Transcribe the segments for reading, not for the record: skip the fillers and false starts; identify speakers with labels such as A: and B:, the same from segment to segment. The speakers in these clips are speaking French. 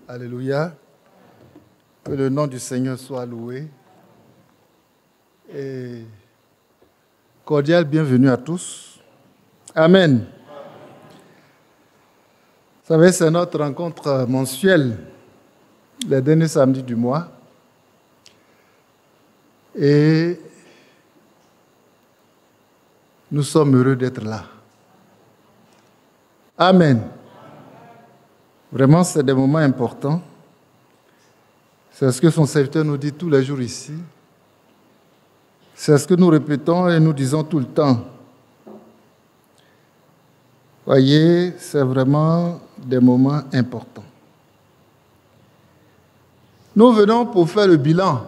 A: Alléluia. Que le nom du Seigneur soit loué. Et cordial bienvenue à tous. Amen. Vous savez, c'est notre rencontre mensuelle, les derniers samedis du mois. Et nous sommes heureux d'être là. Amen. Vraiment, c'est des moments importants. C'est ce que son serviteur nous dit tous les jours ici. C'est ce que nous répétons et nous disons tout le temps. Voyez, c'est vraiment des moments importants. Nous venons pour faire le bilan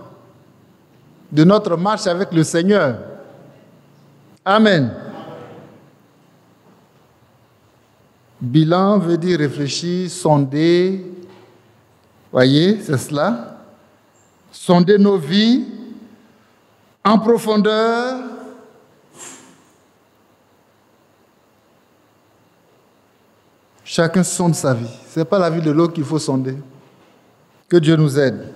A: de notre marche avec le Seigneur. Amen. Bilan veut dire réfléchir, sonder. Voyez, c'est cela. Sonder nos vies en profondeur. Chacun sonde sa vie. Ce n'est pas la vie de l'autre qu'il faut sonder. Que Dieu nous aide.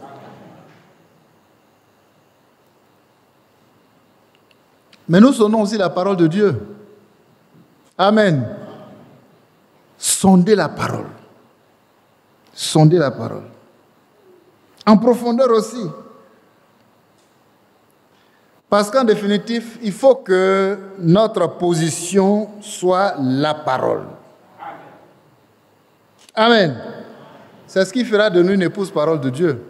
A: Mais nous sondons aussi la parole de Dieu. Amen. Sondez la parole. Sondez la parole. En profondeur aussi. Parce qu'en définitive, il faut que notre position soit la parole. Amen. C'est ce qui fera de nous une épouse parole de Dieu.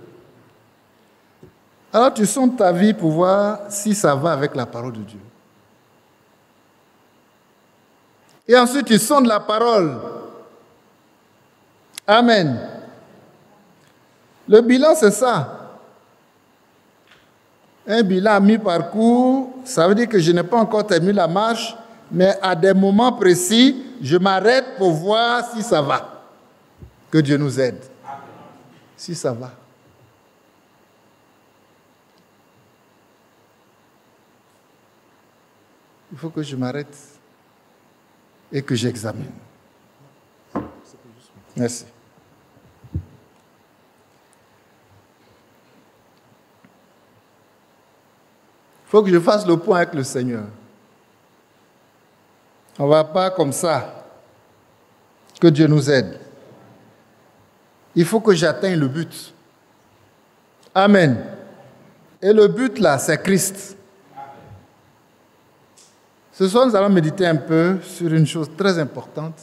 A: Alors tu sondes ta vie pour voir si ça va avec la parole de Dieu. Et ensuite tu sondes la parole. Amen. Le bilan, c'est ça. Un bilan à mi-parcours, ça veut dire que je n'ai pas encore terminé la marche, mais à des moments précis, je m'arrête pour voir si ça va. Que Dieu nous aide. Si ça va. Il faut que je m'arrête et que j'examine. Merci. Il faut que je fasse le point avec le Seigneur. On ne va pas comme ça. Que Dieu nous aide. Il faut que j'atteigne le but. Amen. Et le but là, c'est Christ. Ce soir, nous allons méditer un peu sur une chose très importante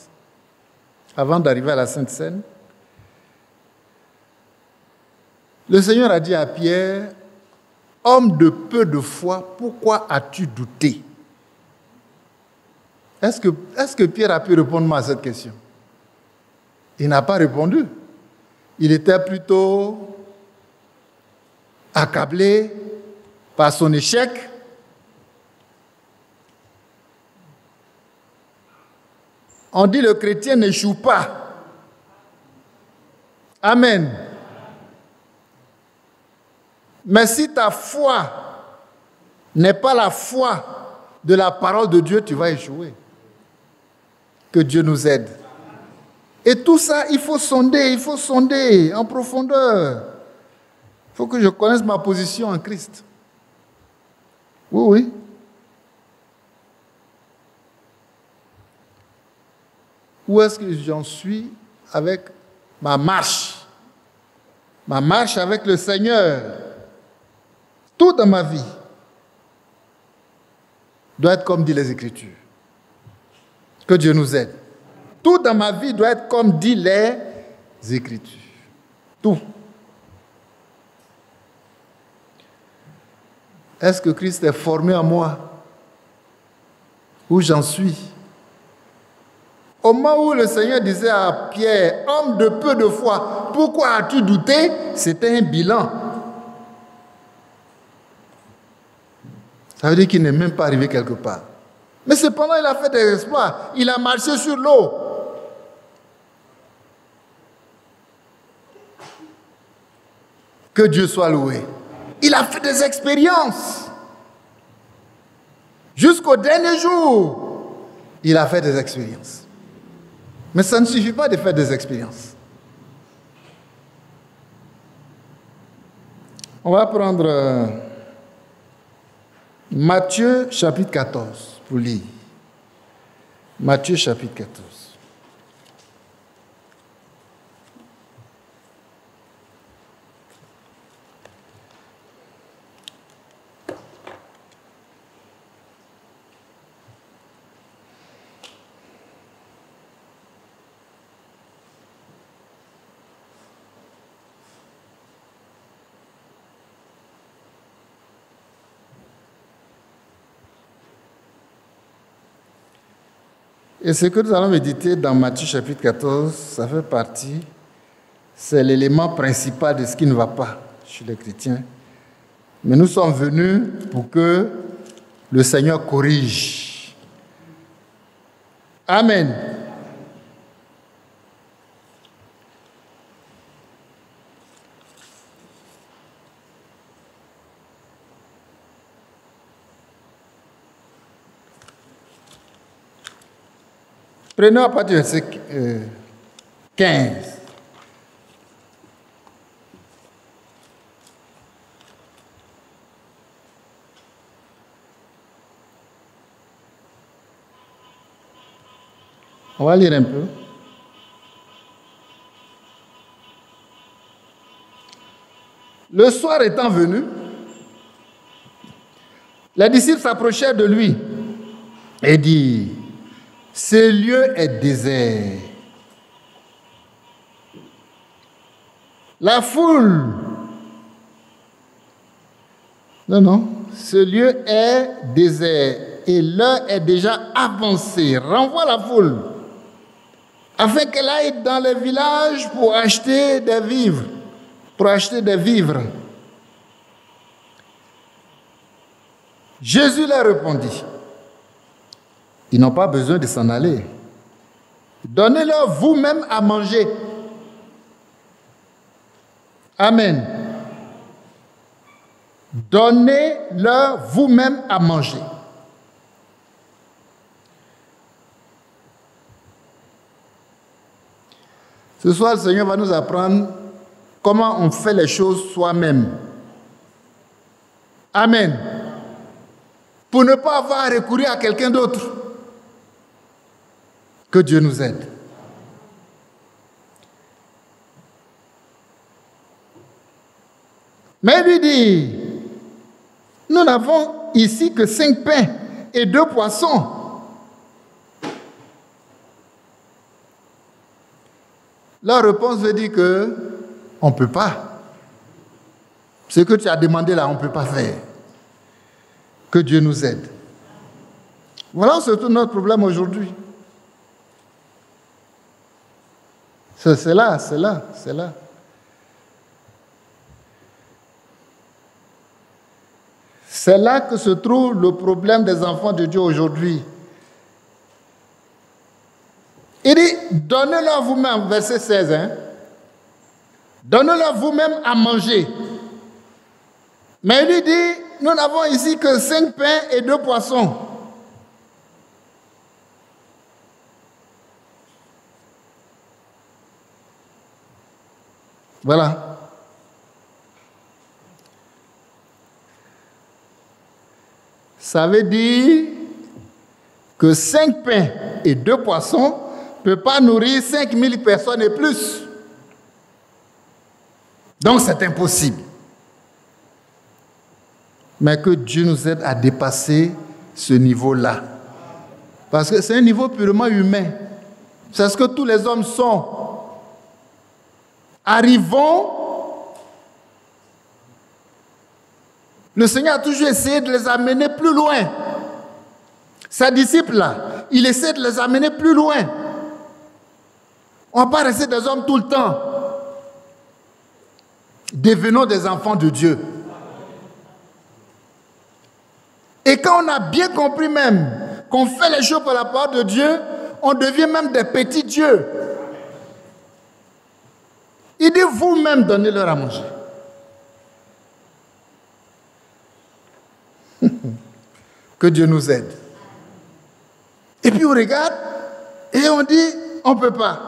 A: avant d'arriver à la Sainte Seine. Le Seigneur a dit à Pierre, « Homme de peu de foi, pourquoi as-tu douté ?» Est-ce que Pierre a pu répondre à cette question? Il n'a pas répondu. Il était plutôt accablé par son échec. On dit le chrétien n'échoue pas. Amen. Mais si ta foi n'est pas la foi de la parole de Dieu, tu vas échouer. Que Dieu nous aide. Et tout ça, il faut sonder en profondeur. Il faut que je connaisse ma position en Christ. Oui, oui. Où est-ce que j'en suis avec ma marche? Ma marche avec le Seigneur. Tout dans ma vie doit être comme dit les Écritures. Que Dieu nous aide. Tout dans ma vie doit être comme dit les Écritures. Tout. Est-ce que Christ est formé en moi? Où j'en suis? Au moment où le Seigneur disait à Pierre, « Homme de peu de foi, pourquoi as-tu douté ?» C'était un bilan. Ça veut dire qu'il n'est même pas arrivé quelque part. Mais cependant, il a fait des exploits. Il a marché sur l'eau. Que Dieu soit loué. Il a fait des expériences. Jusqu'au dernier jour, il a fait des expériences. Mais ça ne suffit pas de faire des expériences. On va prendre Matthieu chapitre 14 pour lire. Matthieu chapitre 14. Et ce que nous allons méditer dans Matthieu chapitre 14, ça fait partie, c'est l'élément principal de ce qui ne va pas chez les chrétiens. Mais nous sommes venus pour que le Seigneur corrige. Amen. Prenons à partir du verset 15. On va lire un peu. Le soir étant venu, les disciples s'approchèrent de lui et dirent: ce lieu est désert. La foule. Non, ce lieu est désert et l'heure est déjà avancée. Renvoie la foule afin qu'elle aille dans les villages pour acheter des vivres. Jésus leur répondit: ils n'ont pas besoin de s'en aller. Donnez-leur vous-même à manger. Amen. Donnez-leur vous-même à manger. Ce soir, le Seigneur va nous apprendre comment on fait les choses soi-même. Amen. Pour ne pas avoir à recourir à quelqu'un d'autre. Que Dieu nous aide. Mais il lui dit: nous n'avons ici que 5 pains et 2 poissons. La réponse veut dire que on ne peut pas. Ce que tu as demandé là, on ne peut pas faire. Que Dieu nous aide. Voilà surtout notre problème aujourd'hui. C'est là. C'est là que se trouve le problème des enfants de Dieu aujourd'hui. Il dit: donnez-leur vous-même, verset 16, donnez-leur vous-même à manger. Mais il lui dit: nous n'avons ici que 5 pains et 2 poissons. Voilà. Ça veut dire que 5 pains et 2 poissons ne peuvent pas nourrir 5000 personnes et plus. Donc c'est impossible. Mais que Dieu nous aide à dépasser ce niveau-là. Parce que c'est un niveau purement humain. C'est ce que tous les hommes sont. Arrivons. Le Seigneur a toujours essayé de les amener plus loin. Ses disciples-là, il essaie de les amener plus loin. On ne va pas rester des hommes tout le temps. Devenons des enfants de Dieu. Et quand on a bien compris même qu'on fait les choses par la parole de Dieu, on devient même des petits dieux. Il dit: vous-même, donnez-leur à manger. Que Dieu nous aide. Et puis on regarde et on dit: on ne peut pas.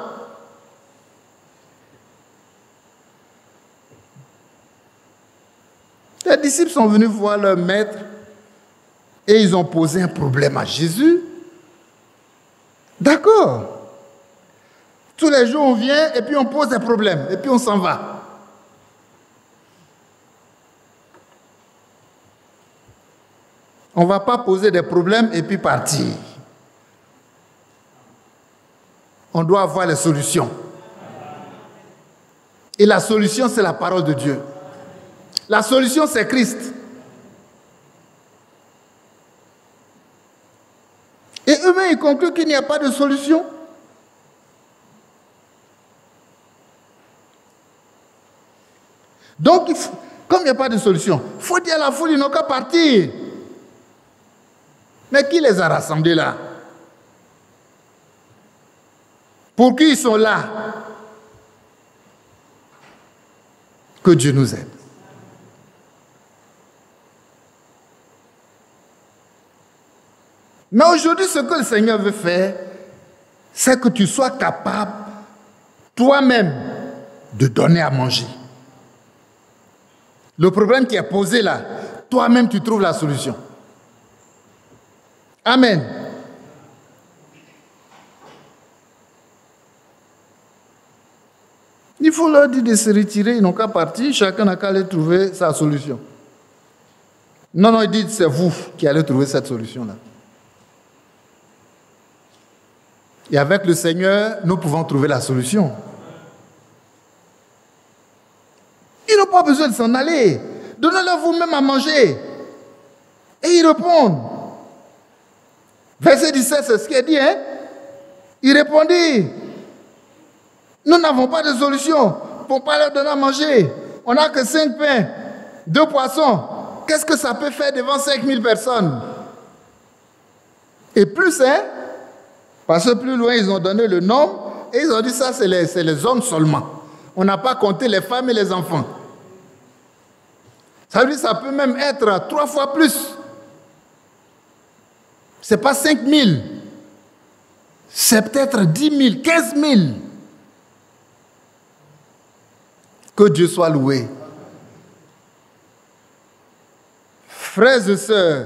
A: disciples sont venus voir leur maître et ils ont posé un problème à Jésus. D'accord. Tous les jours, on vient et puis on pose des problèmes et puis on s'en va. On ne va pas poser des problèmes et puis partir. On doit avoir les solutions. Et la solution, c'est la parole de Dieu. La solution, c'est Christ. Et eux-mêmes, ils concluent qu'il n'y a pas de solution. Donc, comme il n'y a pas de solution, il faut dire à la foule, ils n'ont qu'à partir. Mais qui les a rassemblés là? Pour qui ils sont là? Que Dieu nous aide. Mais aujourd'hui, ce que le Seigneur veut faire, c'est que tu sois capable, toi-même, de donner à manger. Le problème qui est posé là, toi-même, tu trouves la solution. Amen. Il faut leur dire de se retirer, ils n'ont qu'à partir, chacun n'a qu'à aller trouver sa solution. Non, non, ils disent c'est vous qui allez trouver cette solution-là. Et avec le Seigneur, nous pouvons trouver la solution. Ils n'ont pas besoin de s'en aller. Donnez-leur vous-même à manger. Et ils répondent. Verset 17, c'est ce qu'il dit, hein? Il répondit, nous n'avons pas de solution pour ne pas leur donner à manger. On n'a que 5 pains, 2 poissons. Qu'est-ce que ça peut faire devant 5000 personnes? Et plus, hein? Parce que plus loin, ils ont donné le nombre et ils ont dit ça, c'est les hommes seulement. On n'a pas compté les femmes et les enfants. Ça veut dire que ça peut même être 3 fois plus. Ce n'est pas 5000. C'est peut-être 10 000, 15 000. Que Dieu soit loué. Frères et sœurs,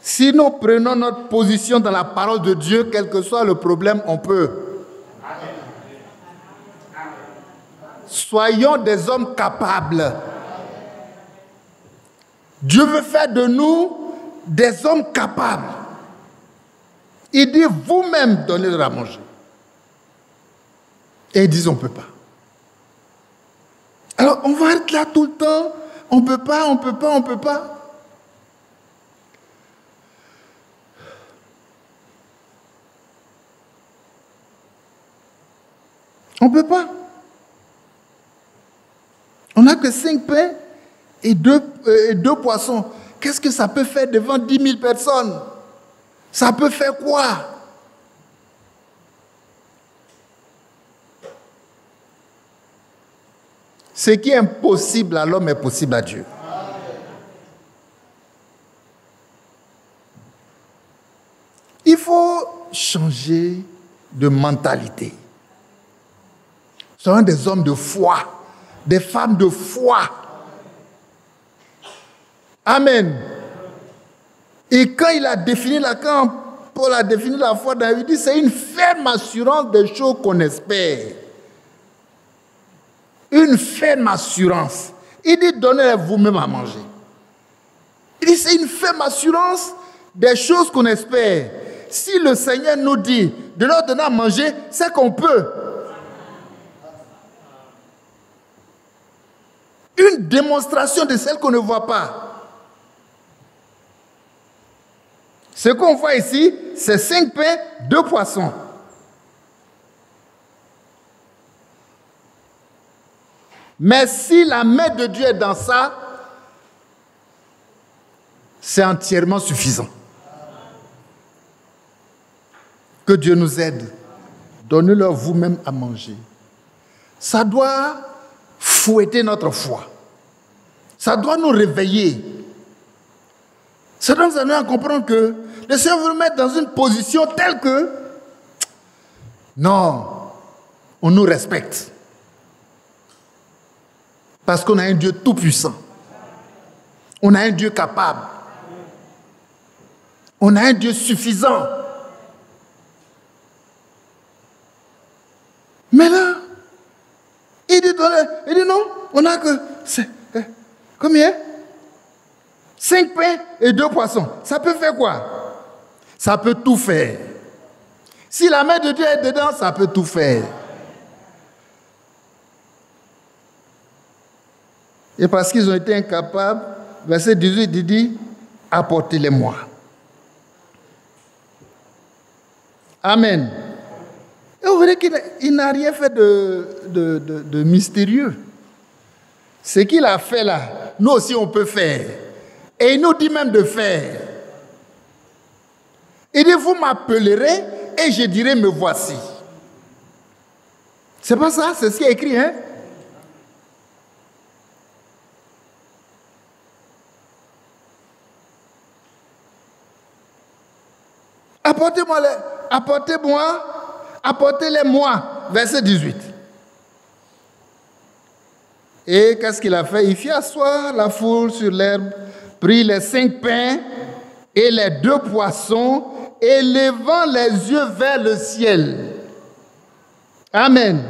A: si nous prenons notre position dans la parole de Dieu, quel que soit le problème, on peut. Soyons des hommes capables. Dieu veut faire de nous des hommes capables. Il dit vous-même donnez-leur à manger. Et ils disent on ne peut pas. Alors on va être là tout le temps. On ne peut pas, on ne peut pas, on ne peut pas. On ne peut pas. On n'a que 5 pains et 2 poissons. Qu'est-ce que ça peut faire devant 10 000 personnes? Ça peut faire quoi? Ce qui est impossible à l'homme est possible à Dieu. Il faut changer de mentalité. Soyons des hommes de foi, des femmes de foi. Amen. Et quand il a défini quand Paul a défini la foi, il dit c'est une ferme assurance des choses qu'on espère. Une ferme assurance. Il dit donnez vous-même à manger. Il dit c'est une ferme assurance des choses qu'on espère. Si le Seigneur nous dit de leur donner à manger, c'est qu'on peut. Une démonstration de celle qu'on ne voit pas. Ce qu'on voit ici, c'est 5 pains, 2 poissons. Mais si la main de Dieu est dans ça, c'est entièrement suffisant. Que Dieu nous aide. Donnez-leur vous-même à manger. Ça doit fouetter notre foi. Ça doit nous réveiller. Ça doit nous amener à comprendre que le Seigneur veut nous mettre dans une position telle que non, on nous respecte. Parce qu'on a un Dieu tout-puissant. On a un Dieu capable. On a un Dieu suffisant. Mais là, il dit non, on n'a que... Combien? 5 pains et 2 poissons. Ça peut faire quoi? Ça peut tout faire. Si la main de Dieu est dedans, ça peut tout faire. Et parce qu'ils ont été incapables, verset 18, il dit, apportez-les-moi. Amen. Et vous verrez qu'il n'a rien fait de mystérieux. Ce qu'il a fait là, nous aussi on peut faire. Et il nous dit même de faire. Il dit, vous m'appellerez et je dirai, me voici. C'est pas ça, c'est ce qui est écrit, hein? Apportez-les-moi. Verset 18. Et qu'est-ce qu'il a fait? Il fit asseoir la foule sur l'herbe, prit les 5 pains et les 2 poissons, et levant les yeux vers le ciel. Amen.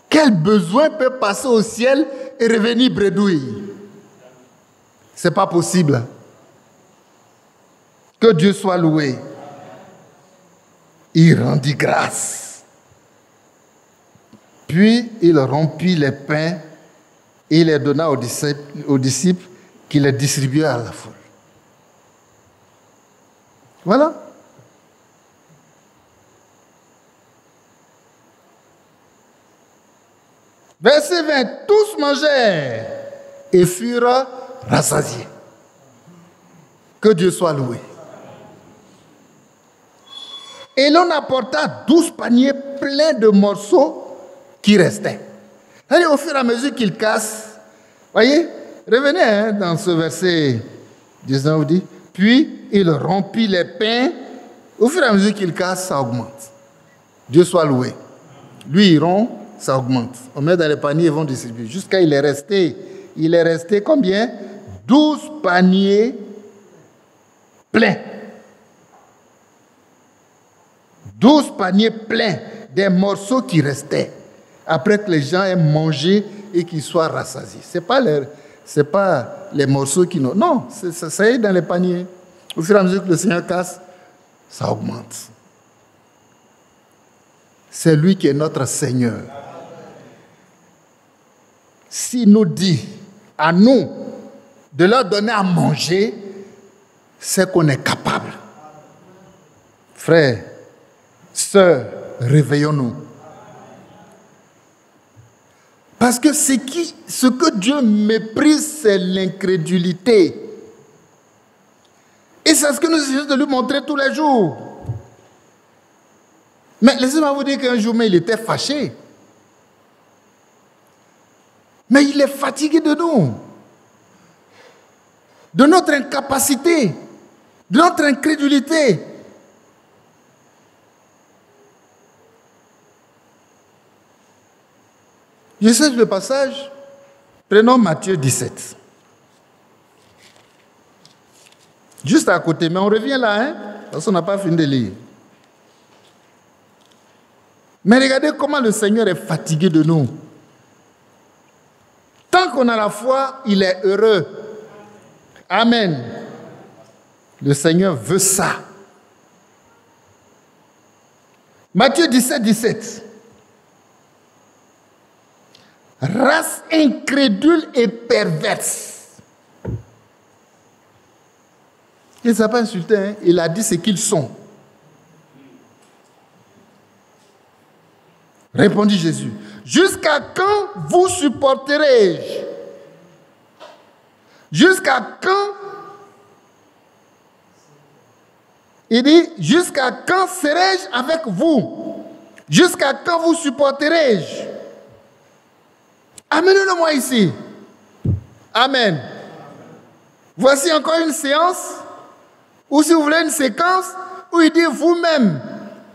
A: Quel besoin peut passer au ciel et revenir bredouille? C'est pas possible. Que Dieu soit loué. Il rendit grâce. Puis il rompit les pains et les donna aux disciples qui les distribuaient à la foule. Voilà. Verset 20. Tous mangèrent et furent rassasiés. Que Dieu soit loué. Et l'on apporta 12 paniers pleins de morceaux qui restaient. Allez, au fur et à mesure qu'il casse, voyez, revenez dans ce verset 19, vous dit, puis il rompit les pains. Au fur et à mesure qu'il casse, ça augmente. Dieu soit loué. Lui, il rompt, ça augmente. On met dans les paniers, ils vont distribuer. Jusqu'à il est resté combien? 12 paniers pleins. 12 paniers pleins des morceaux qui restaient. Après que les gens aient mangé et qu'ils soient rassasiés. Ce n'est pas les morceaux qui n'ont... Non, ça est dans les paniers. Au fur et à mesure que le Seigneur casse, ça augmente. C'est lui qui est notre Seigneur. S'il nous dit à nous de leur donner à manger, c'est qu'on est capable. Frères, sœurs, réveillons-nous. Parce que ce que Dieu méprise, c'est l'incrédulité. Et c'est ce que nous essayons de lui montrer tous les jours. Mais laissez-moi vous dire qu'un jour, il était fâché. Mais il est fatigué de nous. De notre incapacité. De notre incrédulité. Je sais le passage. Prenons Matthieu 17. Juste à côté, mais on revient là, hein, parce qu'on n'a pas fini de lire. Mais regardez comment le Seigneur est fatigué de nous. Tant qu'on a la foi, il est heureux. Amen. Le Seigneur veut ça. Matthieu 17, 17. Race incrédule et perverse. Il ne s'est pas insulté, hein? Il a dit ce qu'ils sont. Répondit Jésus. Jusqu'à quand vous supporterai-je? Jusqu'à quand? Il dit, jusqu'à quand serai-je avec vous? Jusqu'à quand vous supporterai-je? Amenez-le-moi ici. Amen. Voici encore une séance, ou si vous voulez une séquence, où il dit vous-même,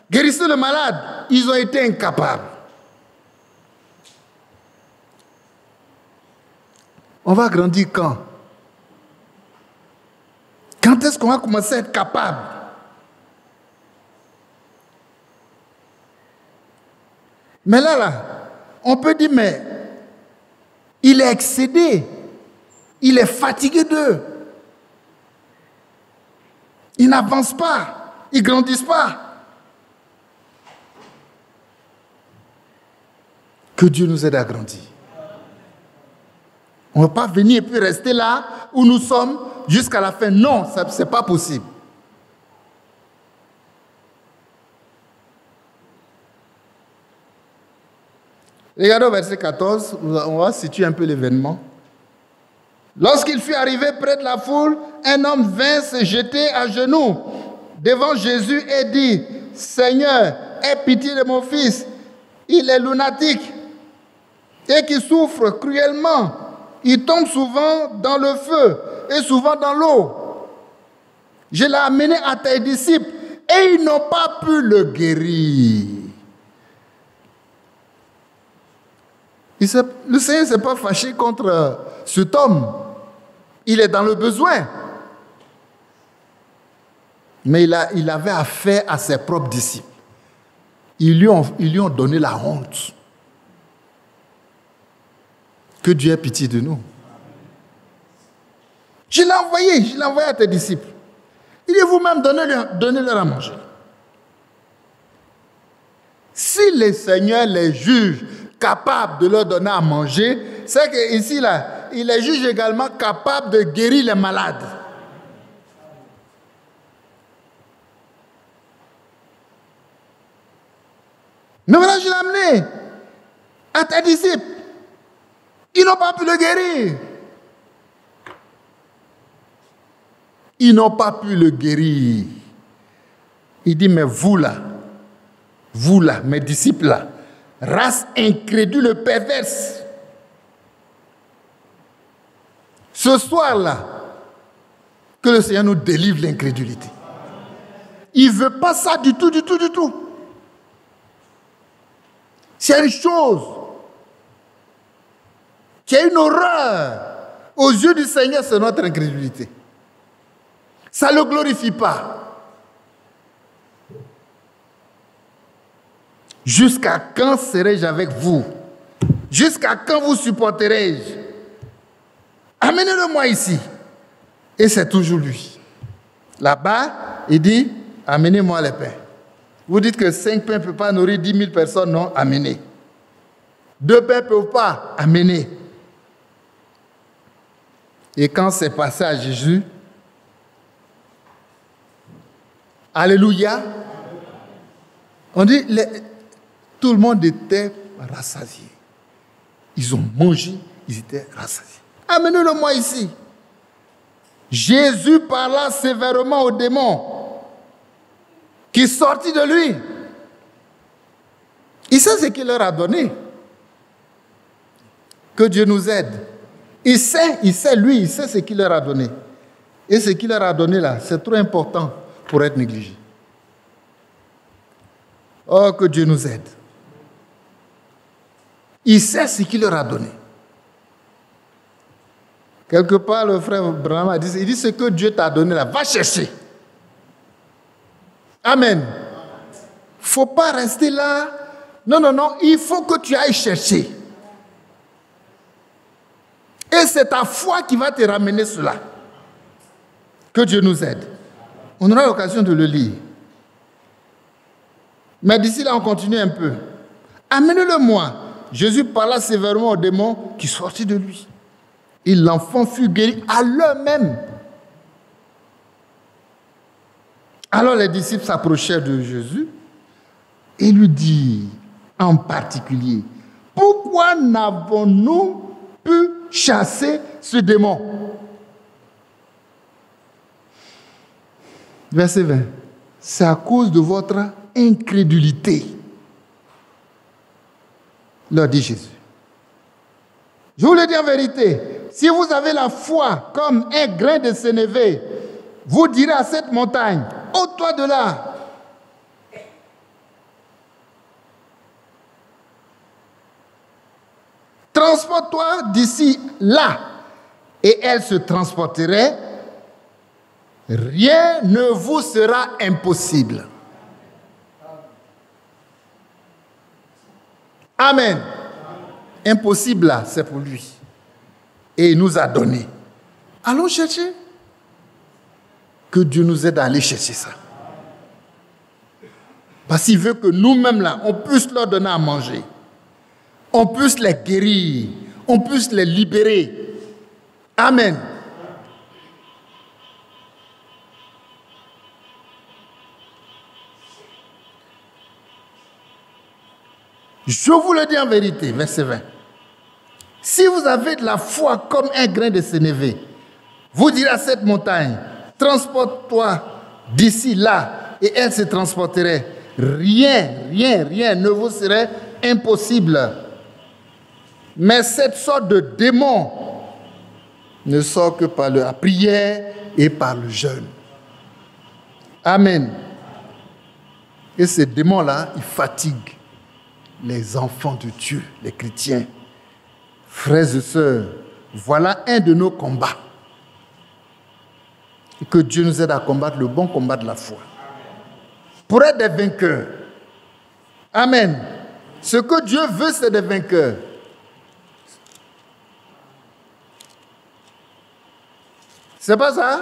A: guérissez le malade. Ils ont été incapables. On va grandir quand? Quand est-ce qu'on va commencer à être capable? Mais là, on peut dire, mais il est excédé. Il est fatigué d'eux. Ils n'avancent pas. Ils ne grandissent pas. Que Dieu nous aide à grandir. On ne va pas venir et puis rester là où nous sommes jusqu'à la fin. Non, ce n'est pas possible. Regardez au verset 14, on va situer un peu l'événement. Lorsqu'il fut arrivé près de la foule, un homme vint se jeter à genoux devant Jésus et dit, « Seigneur, aie pitié de mon fils, il est lunatique et qui souffre cruellement. Il tombe souvent dans le feu et souvent dans l'eau. Je l'ai amené à tes disciples et ils n'ont pas pu le guérir. » Le Seigneur ne s'est pas fâché contre cet homme. Il est dans le besoin. Mais il avait affaire à ses propres disciples. Ils lui ont donné la honte. Que Dieu ait pitié de nous. Je l'ai envoyé à tes disciples. Il dit vous-même, donnez-leur à manger. Si le Seigneur les juge capables de leur donner à manger, c'est qu'ici, là, il les juge également capables de guérir les malades. Mais voilà, je l'ai amené à tes disciples. Ils n'ont pas pu le guérir. Ils n'ont pas pu le guérir. Il dit, mais vous là, mes disciples là, race incrédule perverse. Ce soir-là, que le Seigneur nous délivre l'incrédulité. Il ne veut pas ça du tout, du tout, du tout. C'est une chose qui est une horreur aux yeux du Seigneur, c'est notre incrédulité. Ça ne le glorifie pas. Jusqu'à quand serai-je avec vous? Jusqu'à quand vous supporterai-je? Amenez-le-moi ici. Et c'est toujours lui. Là-bas, il dit, amenez-moi les pains. Vous dites que 5 pains ne peuvent pas nourrir 10 000 personnes, non? Amenez. 2 pains ne peuvent pas, amenez. Et quand c'est passé à Jésus, alléluia, on dit, tout le monde était rassasié. Ils ont mangé, ils étaient rassasiés. Amenez-le-moi ici. Jésus parla sévèrement au démon qui sortit de lui. Il sait ce qu'il leur a donné. Que Dieu nous aide. Il sait ce qu'il leur a donné. Et ce qu'il leur a donné là, c'est trop important pour être négligé. Oh, que Dieu nous aide. Il sait ce qu'il leur a donné. Quelque part, le frère Branham a dit, il dit ce que Dieu t'a donné là, va chercher. Amen. Il ne faut pas rester là. Non, il faut que tu ailles chercher. Et c'est ta foi qui va te ramener cela. Que Dieu nous aide. On aura l'occasion de le lire. Mais d'ici là, on continue un peu. Amenez-le-moi. Jésus parla sévèrement au démon qui sortit de lui. Et l'enfant fut guéri à l'heure même. Alors les disciples s'approchèrent de Jésus et lui dirent en particulier, pourquoi n'avons-nous pu chasser ce démon? Verset 20. C'est à cause de votre incrédulité, leur dit Jésus. Je vous le dis en vérité, si vous avez la foi comme un grain de sénévé, vous direz à cette montagne, ôte-toi de là. Transporte-toi d'ici là. Et elle se transporterait rien ne vous sera impossible. Amen. Impossible, là, c'est pour lui. Et il nous a donné. Allons chercher. Que Dieu nous aide à aller chercher ça. Parce qu'il veut que nous-mêmes, là, on puisse leur donner à manger. On puisse les guérir. On puisse les libérer. Amen. Je vous le dis en vérité, verset 20. Si vous avez de la foi comme un grain de sénévé, vous direz à cette montagne, transporte-toi d'ici là, et elle se transporterait. Rien ne vous serait impossible. Mais cette sorte de démon ne sort que par la prière et par le jeûne. Amen. Et ce démon-là, il fatigue les enfants de Dieu, les chrétiens. Frères et sœurs, voilà un de nos combats. Et que Dieu nous aide à combattre le bon combat de la foi. Pour être des vainqueurs. Amen. Ce que Dieu veut, c'est des vainqueurs. C'est pas ça?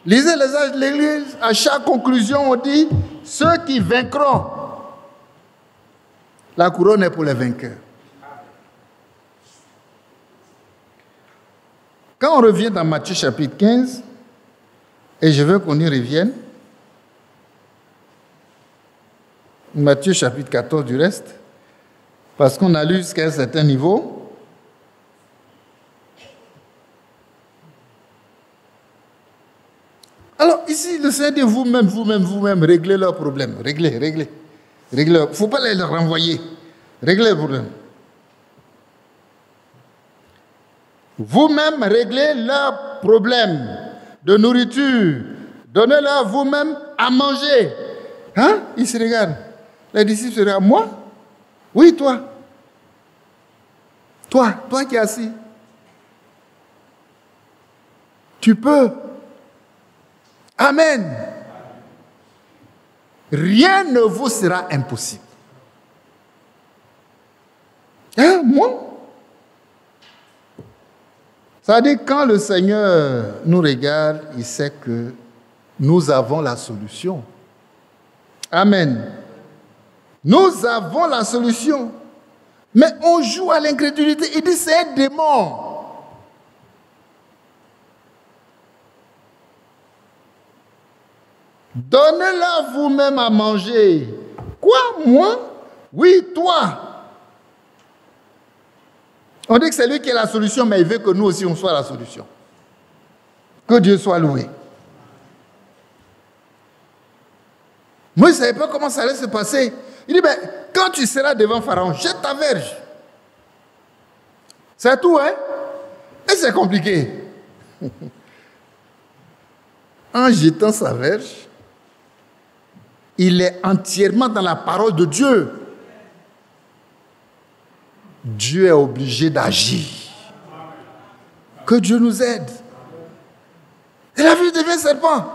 A: Lisez les âges de l'Église. À chaque conclusion, on dit ceux qui vaincront. La couronne est pour les vainqueurs. Quand on revient dans Matthieu chapitre 15, et je veux qu'on y revienne, Matthieu chapitre 14 du reste, parce qu'on a lu jusqu'à un certain niveau. Alors ici, le Seigneur dit vous-même, réglez leurs problèmes. Réglez. Il ne faut pas les renvoyer. Réglez le problème. Vous-même, réglez leurs problèmes de nourriture. Donnez-leur vous-même à manger. Hein? Ils se regardent. Les disciples se regardent. Moi? Oui, toi. Toi qui es assis. Tu peux. Amen. Rien ne vous sera impossible. Hein, moi? Ça veut dire quand le Seigneur nous regarde, il sait que nous avons la solution. Amen. Nous avons la solution. Mais on joue à l'incrédulité. Il dit c'est un démon. Donnez-leur vous-même à manger. Quoi, moi? Oui, toi. On dit que c'est lui qui est la solution, mais il veut que nous aussi on soit la solution. Que Dieu soit loué. Moi, je ne savais pas comment ça allait se passer. Il dit, ben, quand tu seras devant Pharaon, jette ta verge. C'est tout, hein? Et c'est compliqué. En jetant sa verge, il est entièrement dans la parole de Dieu. Dieu est obligé d'agir. Que Dieu nous aide. Et la vie devient serpent.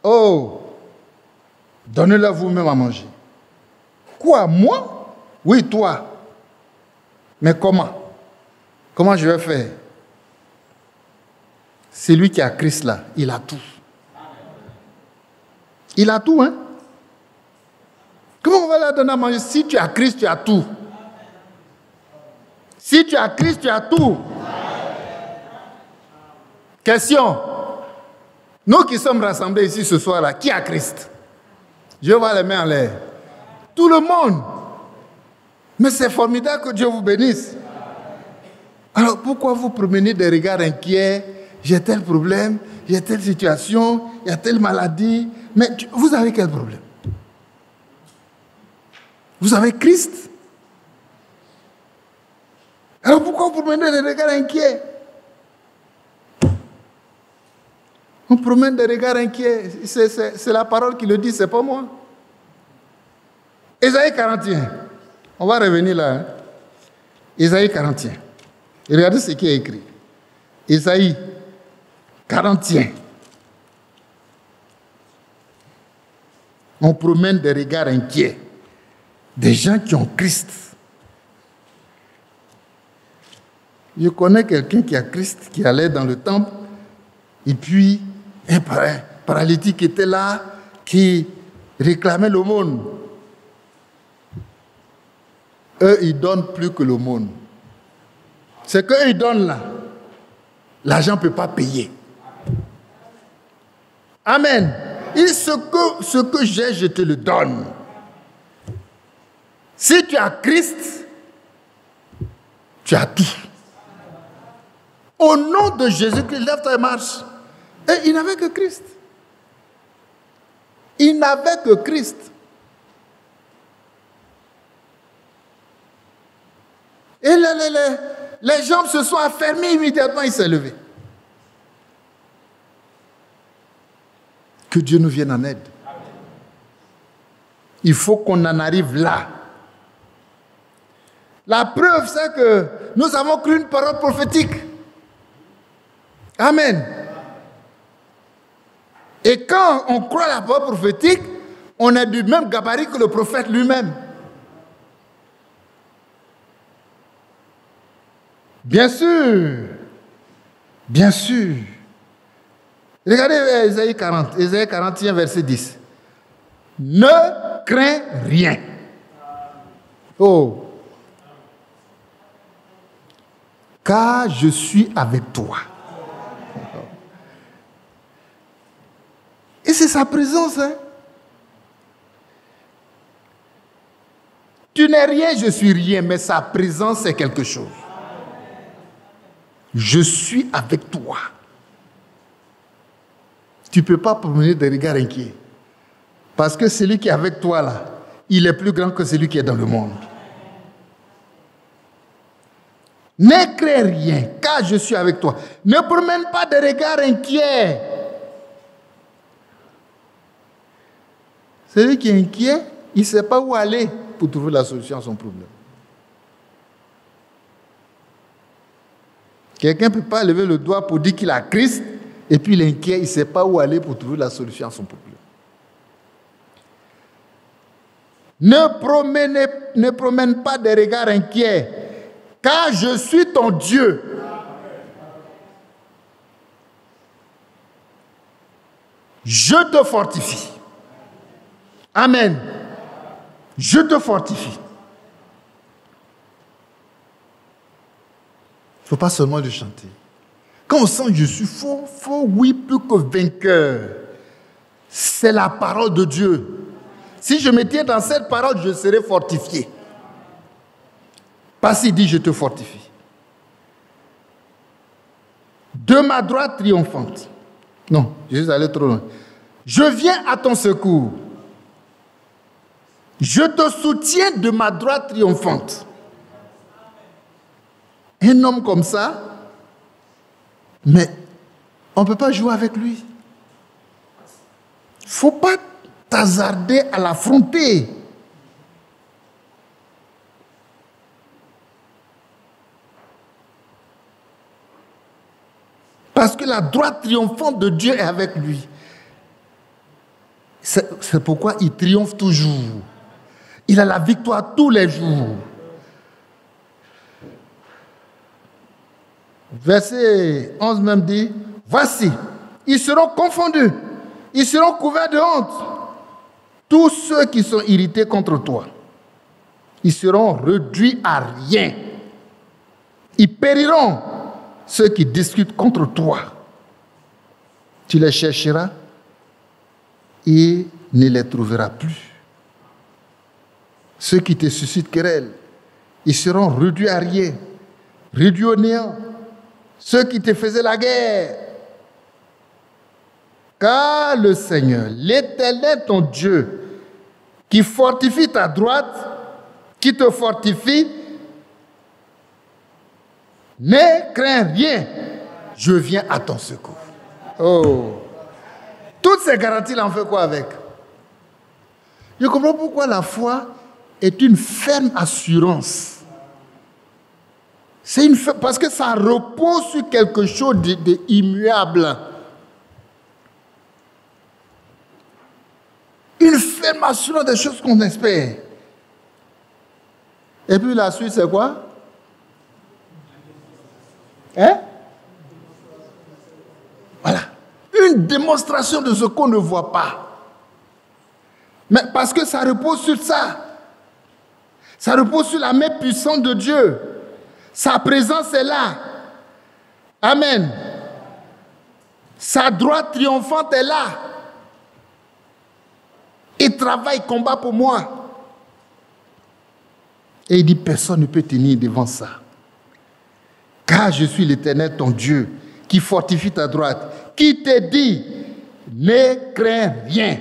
A: Oh, donnez-leur vous-même à manger. Quoi, moi? Oui, toi. Mais comment? Comment je vais faire? C'est lui qui a Christ là, il a tout. Il a tout, hein? Comment on va leur donner à manger? Si tu as Christ, tu as tout. Si tu as Christ, tu as tout. Question. Nous qui sommes rassemblés ici ce soir-là, qui a Christ? Je vois les mains en l'air. Tout le monde. Mais c'est formidable que Dieu vous bénisse. Alors pourquoi vous promenez des regards inquiets? J'ai tel problème, j'ai telle situation, il y a telle maladie. Mais vous avez quel problème? Vous avez Christ. Alors pourquoi vous promenez des regards inquiets? On promène des regards inquiets. C'est la parole qui le dit, c'est pas moi. Ésaïe 41. On va revenir là. Hein? Ésaïe 41. Et regardez ce qui est écrit. Ésaïe Corinthiens. On promène des regards inquiets. Des gens qui ont Christ. Je connais quelqu'un qui a Christ, qui allait dans le temple, et puis un paralytique était là, qui réclamait l'aumône. Eux, ils donnent plus que l'aumône. Ce qu'eux, ils donnent là, l'argent ne peut pas payer. Amen. Et ce que j'ai, je te le donne. Si tu as Christ, tu as tout. Au nom de Jésus-Christ, lève-toi et marche. Et il n'avait que Christ. Il n'avait que Christ. Et les jambes se sont affermies immédiatement, il s'est levé. Que Dieu nous vienne en aide. Il faut qu'on en arrive là. La preuve, c'est que nous avons cru une parole prophétique. Amen. Et quand on croit à la parole prophétique, on est du même gabarit que le prophète lui-même. Bien sûr. Bien sûr. Regardez Ésaïe 40, Ésaïe 41, verset 10. Ne crains rien. Oh. Car je suis avec toi. Et c'est sa présence. Hein? Tu n'es rien, je suis rien, mais sa présence c'est quelque chose. Je suis avec toi. Tu ne peux pas promener des regards inquiets. Parce que celui qui est avec toi là, il est plus grand que celui qui est dans le monde. Ne crains rien, car je suis avec toi. Ne promène pas de regards inquiets. Celui qui est inquiet, il ne sait pas où aller pour trouver la solution à son problème. Quelqu'un ne peut pas lever le doigt pour dire qu'il a Christ, et puis il est inquiet, il ne sait pas où aller pour trouver la solution à son problème. Ne promène pas des regards inquiets, car je suis ton Dieu. Je te fortifie. Amen. Je te fortifie. Il ne faut pas seulement le chanter. Quand on sent que je suis fort, oui, plus que vainqueur. C'est la parole de Dieu. Si je me tiens dans cette parole, je serai fortifié. Parce qu'il dit, je te fortifie. De ma droite triomphante. Non, je suis allé trop loin. Je viens à ton secours. Je te soutiens de ma droite triomphante. Un homme comme ça, mais on ne peut pas jouer avec lui. Il ne faut pas t'hasarder à l'affronter. Parce que la droite triomphante de Dieu est avec lui. C'est pourquoi il triomphe toujours. Il a la victoire tous les jours. Verset 11 même dit, voici, ils seront confondus, ils seront couverts de honte. Tous ceux qui sont irrités contre toi, ils seront réduits à rien. Ils périront, ceux qui discutent contre toi. Tu les chercheras et ne les trouveras plus. Ceux qui te suscitent querelle, ils seront réduits à rien, réduits au néant. Ceux qui te faisaient la guerre. Car le Seigneur, l'Éternel, ton Dieu, qui fortifie ta droite, qui te fortifie, ne crains rien, je viens à ton secours. Oh! Toutes ces garanties, là, on fait quoi avec? Je comprends pourquoi la foi est une ferme assurance. C'est parce que ça repose sur quelque chose d'immuable. confirmation des choses qu'on espère. Et puis la suite, c'est quoi? Hein? Voilà. Une démonstration de ce qu'on ne voit pas. Mais parce que ça repose sur ça. Ça repose sur la main puissante de Dieu. Sa présence est là. Amen. Sa droite triomphante est là. Il travaille, combat pour moi. Et il dit, personne ne peut tenir devant ça. Car je suis l'Éternel, ton Dieu, qui fortifie ta droite, qui te dit, ne crains rien,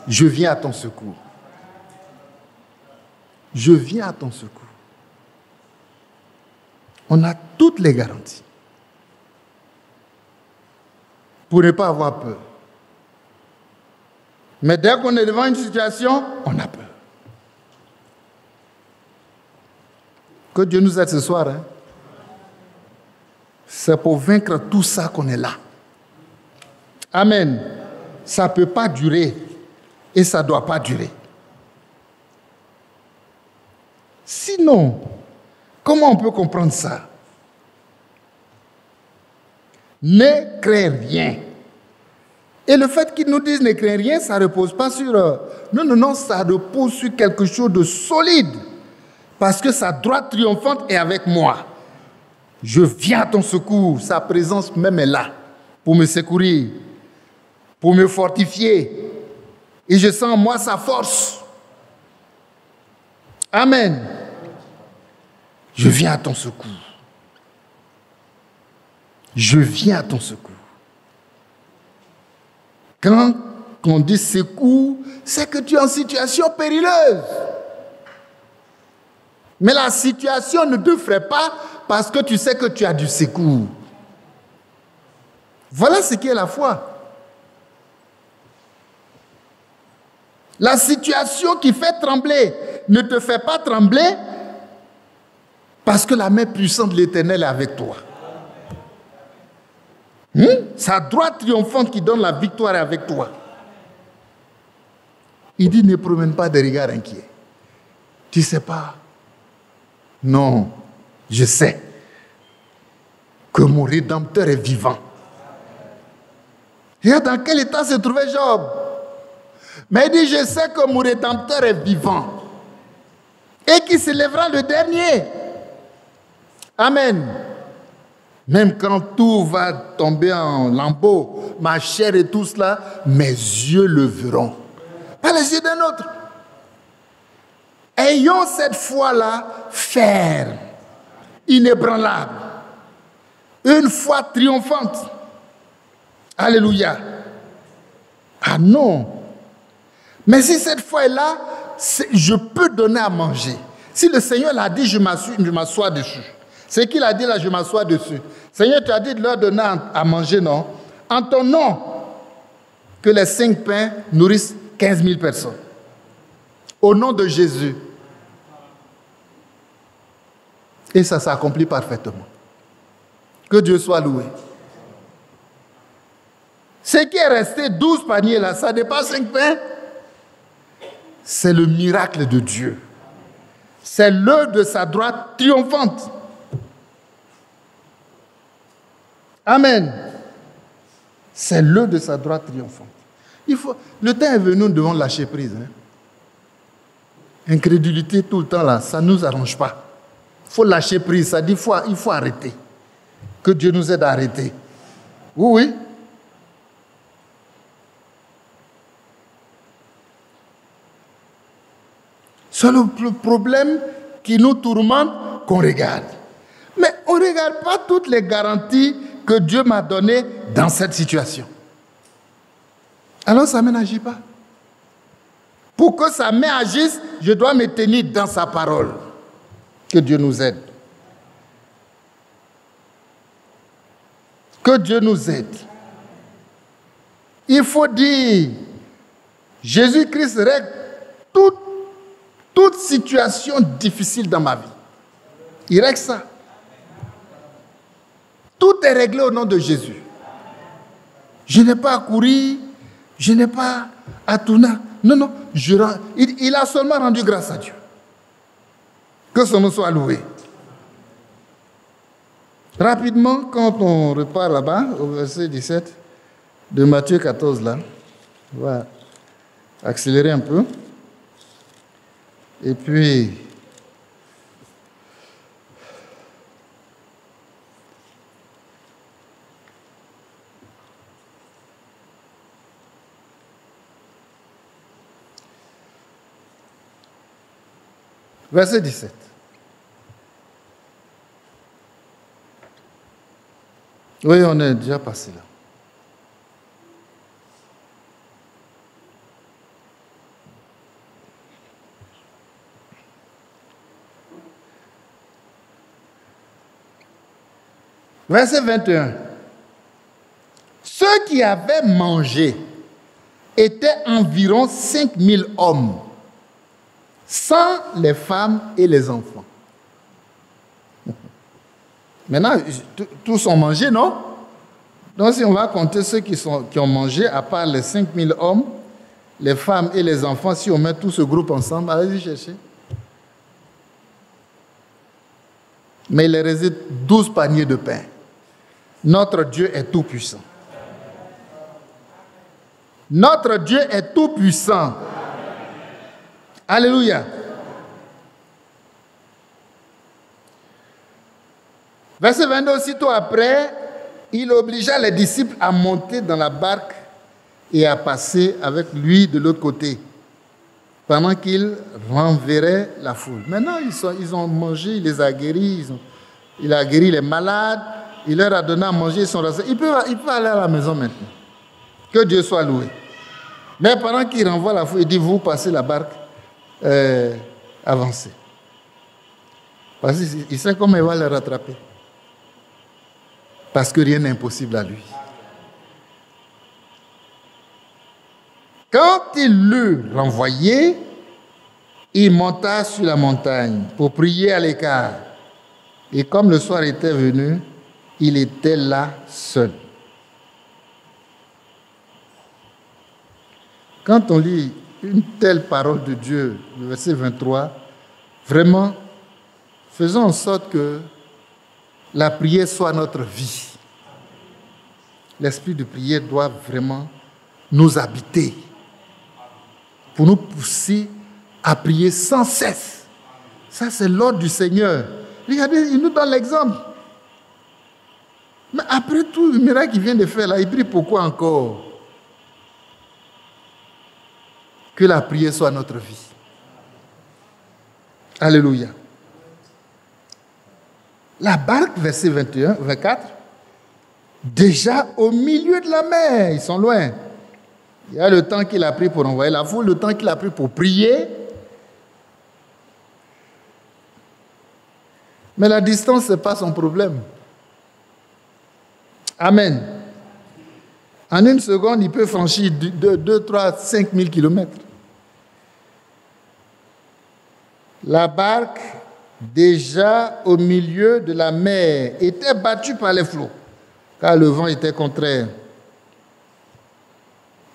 A: je viens à ton secours. Je viens à ton secours. On a toutes les garanties pour ne pas avoir peur. Mais dès qu'on est devant une situation, on a peur. Que Dieu nous aide ce soir. Hein? C'est pour vaincre tout ça qu'on est là. Amen. Ça ne peut pas durer et ça ne doit pas durer. Sinon, comment on peut comprendre ça? Ne crains rien. Et le fait qu'ils nous disent ne crains rien, ça ne repose pas sur... Non, ça repose sur quelque chose de solide. Parce que sa droite triomphante est avec moi. Je viens à ton secours. Sa présence même est là pour me secourir, pour me fortifier. Et je sens en moi sa force. Amen. Je viens à ton secours. Je viens à ton secours. Quand on dit secours, c'est que tu es en situation périleuse. Mais la situation ne te ferait pas parce que tu sais que tu as du secours. Voilà ce qu'est la foi. La situation qui fait trembler ne te fait pas trembler parce que la main puissante de l'Éternel est avec toi. Sa droite triomphante qui donne la victoire est avec toi. Il dit, ne promène pas de regard inquiet. Tu ne sais pas. Non, je sais que mon Rédempteur est vivant. Regarde dans quel état se trouvait Job. Mais il dit, je sais que mon Rédempteur est vivant et qu'il se lèvera le dernier. Amen. Même quand tout va tomber en lambeaux, ma chair et tout cela, mes yeux le verront. Pas les yeux d'un autre. Ayons cette foi-là ferme, inébranlable. Une foi triomphante. Alléluia. Ah non. Mais si cette foi est là, je peux donner à manger. Si le Seigneur l'a dit, je m'assois dessus. C'est qu'il a dit là, je m'assois dessus. Seigneur, tu as dit de leur donner à manger, non? En ton nom, que les 5 pains nourrissent 15 000 personnes. Au nom de Jésus. Et ça s'accomplit parfaitement. Que Dieu soit loué. Ce qui est resté, 12 paniers là, ça dépasse 5 pains. C'est le miracle de Dieu. C'est l'œuvre de sa droite triomphante. Amen. C'est l'œuvre de sa droite triomphante. Le temps est venu, nous devons lâcher prise. Incrédulité tout le temps là, ça ne nous arrange pas. Il faut lâcher prise, ça dit il faut arrêter. Que Dieu nous aide à arrêter. Oui. C'est le problème qui nous tourmente qu'on regarde. Mais on ne regarde pas toutes les garanties que Dieu m'a données dans cette situation. Alors sa main n'agit pas. Pour que sa main agisse, je dois me tenir dans sa parole. Que Dieu nous aide. Que Dieu nous aide. Il faut dire, Jésus-Christ règle toute situation difficile dans ma vie. Il règle ça. Tout est réglé au nom de Jésus. Je n'ai pas à courir, je n'ai pas à tourner. Non, non, il a seulement rendu grâce à Dieu. Que son nom soit loué. Rapidement, quand on repart là-bas, au verset 17 de Matthieu 14, là, on va accélérer un peu. Et puis, verset 17. Oui, on est déjà passé là. Verset 21. Ceux qui avaient mangé étaient environ 5000 hommes, sans les femmes et les enfants. Maintenant, tous ont mangé, non? Donc, si on va compter ceux qui ont mangé, à part les 5000 hommes, les femmes et les enfants, si on met tout ce groupe ensemble, allez-y chercher. Mais il réside 12 paniers de pain. Notre Dieu est tout-puissant. Notre Dieu est tout-puissant. Alléluia. Verset 22, aussitôt après, il obligea les disciples à monter dans la barque et à passer avec lui de l'autre côté, pendant qu'il renverrait la foule. Maintenant, ils ont mangé, il les a guéris, il a guéri les malades, il leur a donné à manger, ils sont restés. Ils peuvent aller à la maison maintenant. Que Dieu soit loué. Mais pendant qu'il renvoie la foule, il dit, vous passez la barque, avancez. Parce qu'il sait comment il va les rattraper. Parce que rien n'est impossible à lui. Quand il l'eut renvoyé, il monta sur la montagne pour prier à l'écart. Et comme le soir était venu, il était là seul. Quand on lit une telle parole de Dieu, le verset 23, vraiment, faisons en sorte que la prière soit notre vie. L'esprit de prière doit vraiment nous habiter pour nous pousser à prier sans cesse. Ça, c'est l'ordre du Seigneur. Regardez, il nous donne l'exemple. Mais après tout le miracle qu'il vient de faire là, il prie pourquoi encore? Que la prière soit notre vie. Alléluia. La barque, verset 21, 24, déjà au milieu de la mer, ils sont loin. Il y a le temps qu'il a pris pour envoyer la foule, le temps qu'il a pris pour prier. Mais la distance, ce n'est pas son problème. Amen. En une seconde, il peut franchir 2, 3, 5 000 kilomètres. La barque, déjà au milieu de la mer, était battue par les flots, car le vent était contraire.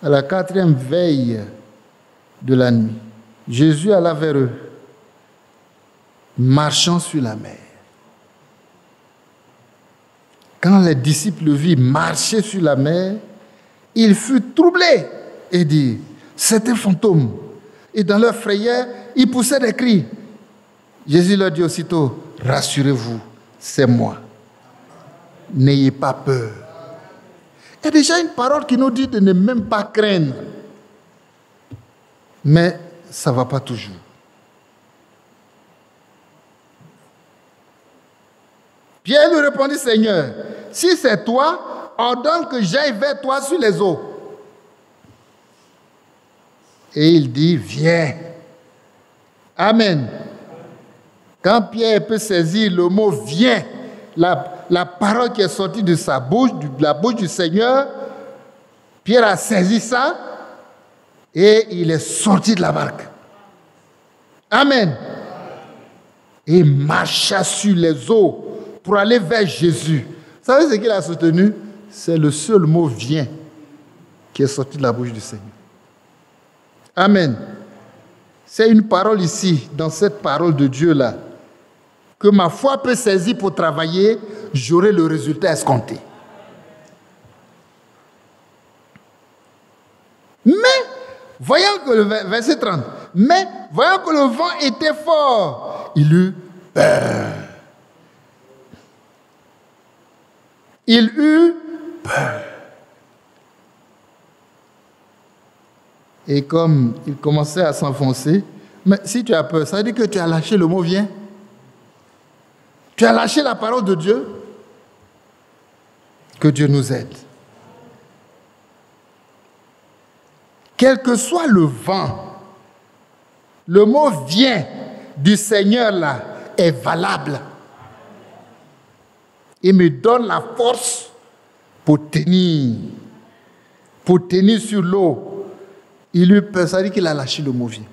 A: À la 4e veille de la nuit, Jésus alla vers eux, marchant sur la mer. Quand les disciples le virent marcher sur la mer, ils furent troublés et dirent, c'est un fantôme. Et dans leur frayeur, ils poussaient des cris. Jésus leur dit aussitôt, rassurez-vous, c'est moi. N'ayez pas peur. Il y a déjà une parole qui nous dit de ne même pas craindre. Mais ça ne va pas toujours. Pierre lui répondit, Seigneur, si c'est toi, ordonne que j'aille vers toi sur les eaux. Et il dit, viens. Amen. Quand Pierre peut saisir le mot viens, la parole qui est sortie de sa bouche, de la bouche du Seigneur, Pierre a saisi ça et il est sorti de la barque. Amen. Et il marcha sur les eaux pour aller vers Jésus. Vous savez ce qu'il a soutenu? C'est le seul mot viens qui est sorti de la bouche du Seigneur. Amen. C'est une parole ici, dans cette parole de Dieu-là, que ma foi peut saisir pour travailler, j'aurai le résultat escompté. Mais, voyant que le verset 30, mais, voyant que le vent était fort, il eut peur. Il eut peur. Et comme il commençait à s'enfoncer, mais si tu as peur, ça veut dire que tu as lâché le mot viens. Tu as lâché la parole de Dieu. Que Dieu nous aide. Quel que soit le vent, le mot viens du Seigneur là est valable. Il me donne la force pour tenir sur l'eau. Il eut peur, ça veut dire qu'il a lâché le mot viens.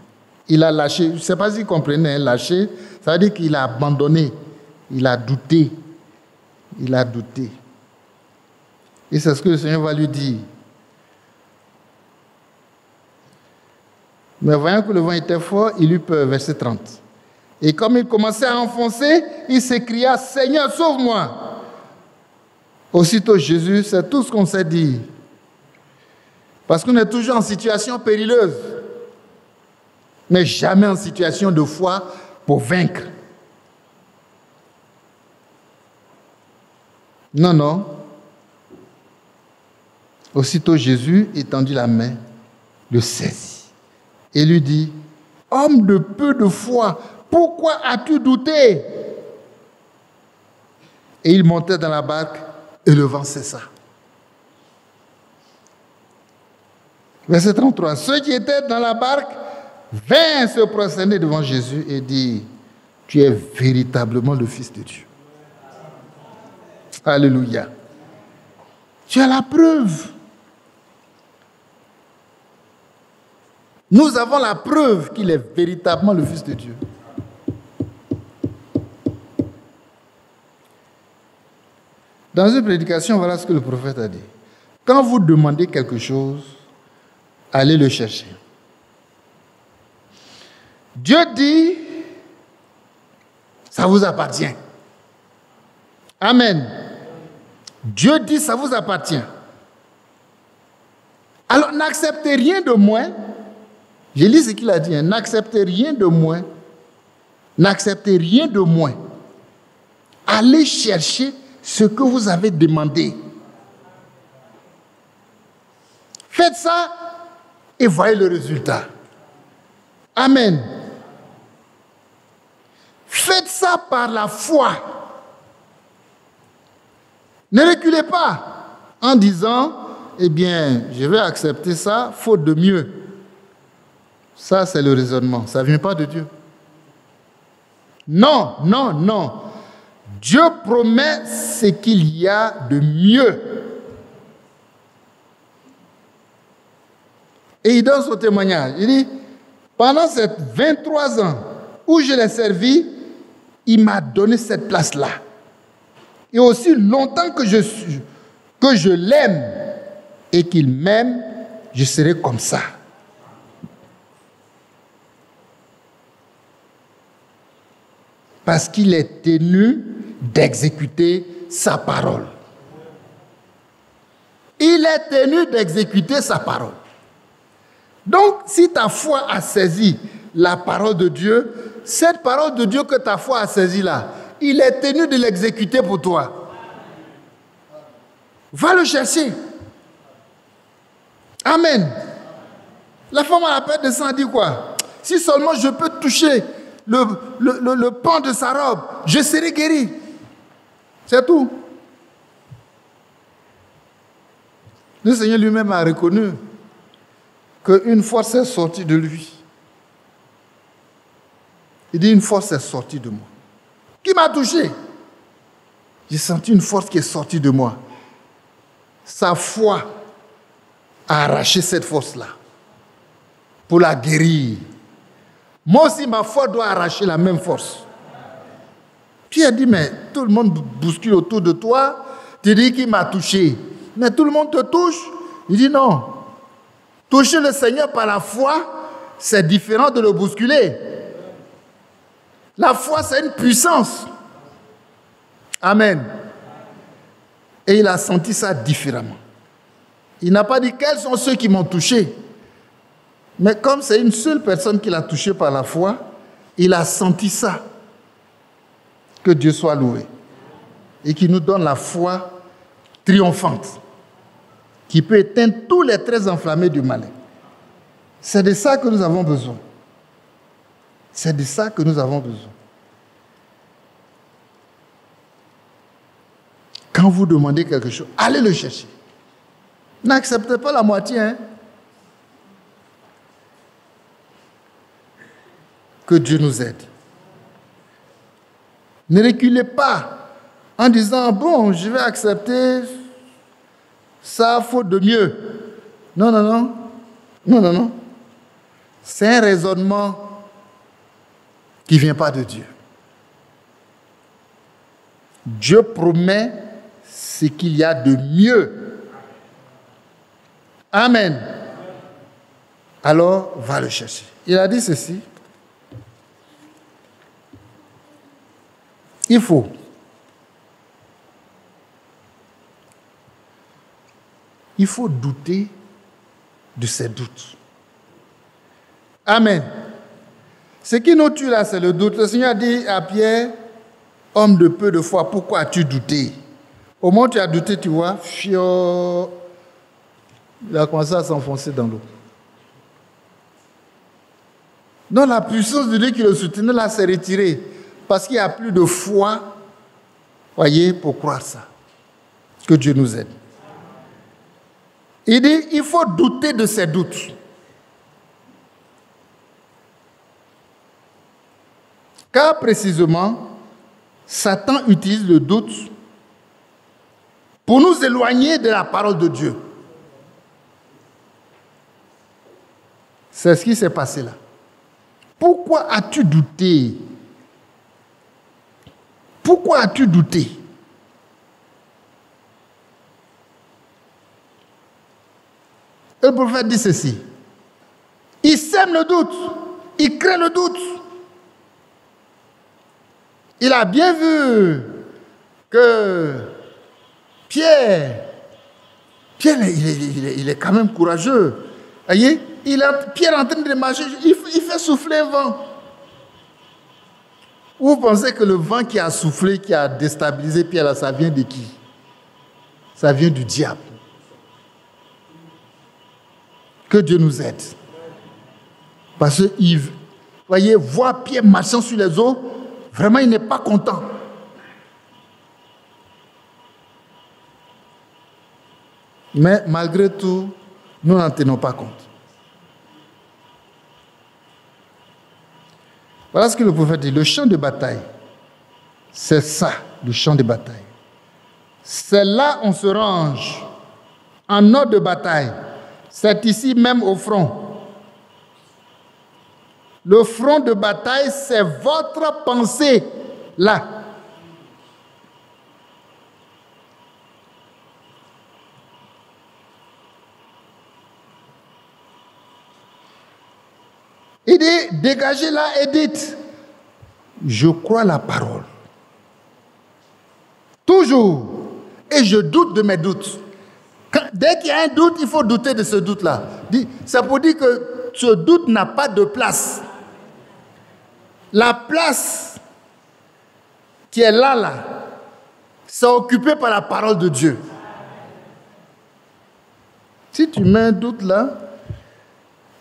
A: Il a lâché, je ne sais pas si vous comprenez, hein, lâché, ça veut dire qu'il a abandonné, il a douté. Il a douté. Et c'est ce que le Seigneur va lui dire. Mais voyant que le vent était fort, il eut peur, verset 30. Et comme il commençait à enfoncer, il s'écria, Seigneur, sauve-moi. Aussitôt Jésus, c'est tout ce qu'on sait dire. Parce qu'on est toujours en situation périleuse, mais jamais en situation de foi pour vaincre. Non, non. Aussitôt Jésus étendit la main, le saisit et lui dit, homme de peu de foi, pourquoi as-tu douté? Et il montait dans la barque et le vent cessa. Verset 33. Ceux qui étaient dans la barque vinrent se prosterner devant Jésus et dirent, tu es véritablement le Fils de Dieu. Alléluia. Tu as la preuve. Nous avons la preuve qu'il est véritablement le Fils de Dieu. Dans une prédication, voilà ce que le prophète a dit. Quand vous demandez quelque chose, allez le chercher. Dieu dit, ça vous appartient. Amen. Dieu dit, ça vous appartient. Alors, n'acceptez rien de moins. Je lis ce qu'il a dit. Hein, n'acceptez rien de moins. N'acceptez rien de moins. Allez chercher ce que vous avez demandé. Faites ça et voyez le résultat. Amen. Faites ça par la foi. Ne reculez pas en disant, eh bien, je vais accepter ça, faute de mieux. Ça, c'est le raisonnement. Ça ne vient pas de Dieu. Non, non, non. Dieu promet ce qu'il y a de mieux. Et il donne son témoignage. Il dit, pendant ces 23 ans où je l'ai servi, il m'a donné cette place-là. Et aussi longtemps que je l'aime et qu'il m'aime, je serai comme ça. Parce qu'il est tenu d'exécuter sa parole. Il est tenu d'exécuter sa parole. Donc, si ta foi a saisi la parole de Dieu, cette parole de Dieu que ta foi a saisie là, il est tenu de l'exécuter pour toi. Va le chercher. Amen. La femme à la perte de sang dit quoi? Si seulement je peux toucher le pan de sa robe, je serai guéri. C'est tout. Le Seigneur lui-même a reconnu qu'une force est sortie de lui. Il dit, une force est sortie de moi. Qui m'a touché? J'ai senti une force qui est sortie de moi. Sa foi a arraché cette force-là pour la guérir. Moi aussi, ma foi doit arracher la même force. Pierre dit, mais tout le monde bouscule autour de toi. Tu dis qu'il m'a touché. Mais tout le monde te touche. Il dit non. Toucher le Seigneur par la foi c'est différent de le bousculer. La foi, c'est une puissance. Amen. Et il a senti ça différemment. Il n'a pas dit quels sont ceux qui m'ont touché. Mais comme c'est une seule personne qui l'a touché par la foi, il a senti ça. Que Dieu soit loué. Et qui nous donne la foi triomphante, qui peut éteindre tous les traits enflammés du malin. C'est de ça que nous avons besoin. C'est de ça que nous avons besoin. Quand vous demandez quelque chose, allez le chercher. N'acceptez pas la moitié. Hein? Que Dieu nous aide. Ne reculez pas en disant, bon, je vais accepter ça, faute de mieux. Non, non, non. Non, non, non. C'est un raisonnement qui ne vient pas de Dieu. Dieu promet ce qu'il y a de mieux. Amen. Alors, va le chercher. Il a dit ceci. Il faut douter de ses doutes. Amen. Ce qui nous tue là, c'est le doute. Le Seigneur dit à Pierre, homme de peu de foi, pourquoi as-tu douté? Au moment où tu as douté, tu vois, fior, il a commencé à s'enfoncer dans l'eau. Non, la puissance de Dieu qui le soutenait là s'est retirée. Parce qu'il n'y a plus de foi, voyez, pour croire ça. Que Dieu nous aide. Il dit, il faut douter de ses doutes. Car précisément, Satan utilise le doute pour nous éloigner de la parole de Dieu. C'est ce qui s'est passé là. Pourquoi as-tu douté? Pourquoi as-tu douté? Le prophète dit ceci. Il sème le doute. Il crée le doute. Il a bien vu que Pierre, il est quand même courageux. Voyez, Pierre est en train de marcher, il fait souffler un vent. Vous pensez que le vent qui a soufflé, qui a déstabilisé Pierre, là, ça vient de qui? Ça vient du diable. Que Dieu nous aide. Parce que, voyez, voir Pierre marchant sur les eaux, vraiment, il n'est pas content. Mais malgré tout, nous n'en tenons pas compte. Voilà ce que le prophète dit. Le champ de bataille, c'est ça, le champ de bataille. C'est là on se range en ordre de bataille. C'est ici même au front. Le front de bataille, c'est votre pensée là. Il dit, dégagez là et dites, je crois la parole. Toujours. Et je doute de mes doutes. Dès qu'il y a un doute, il faut douter de ce doute-là. C'est pour dire que ce doute n'a pas de place. La place qui est là, c'est occupée par la parole de Dieu. Si tu mets un doute là,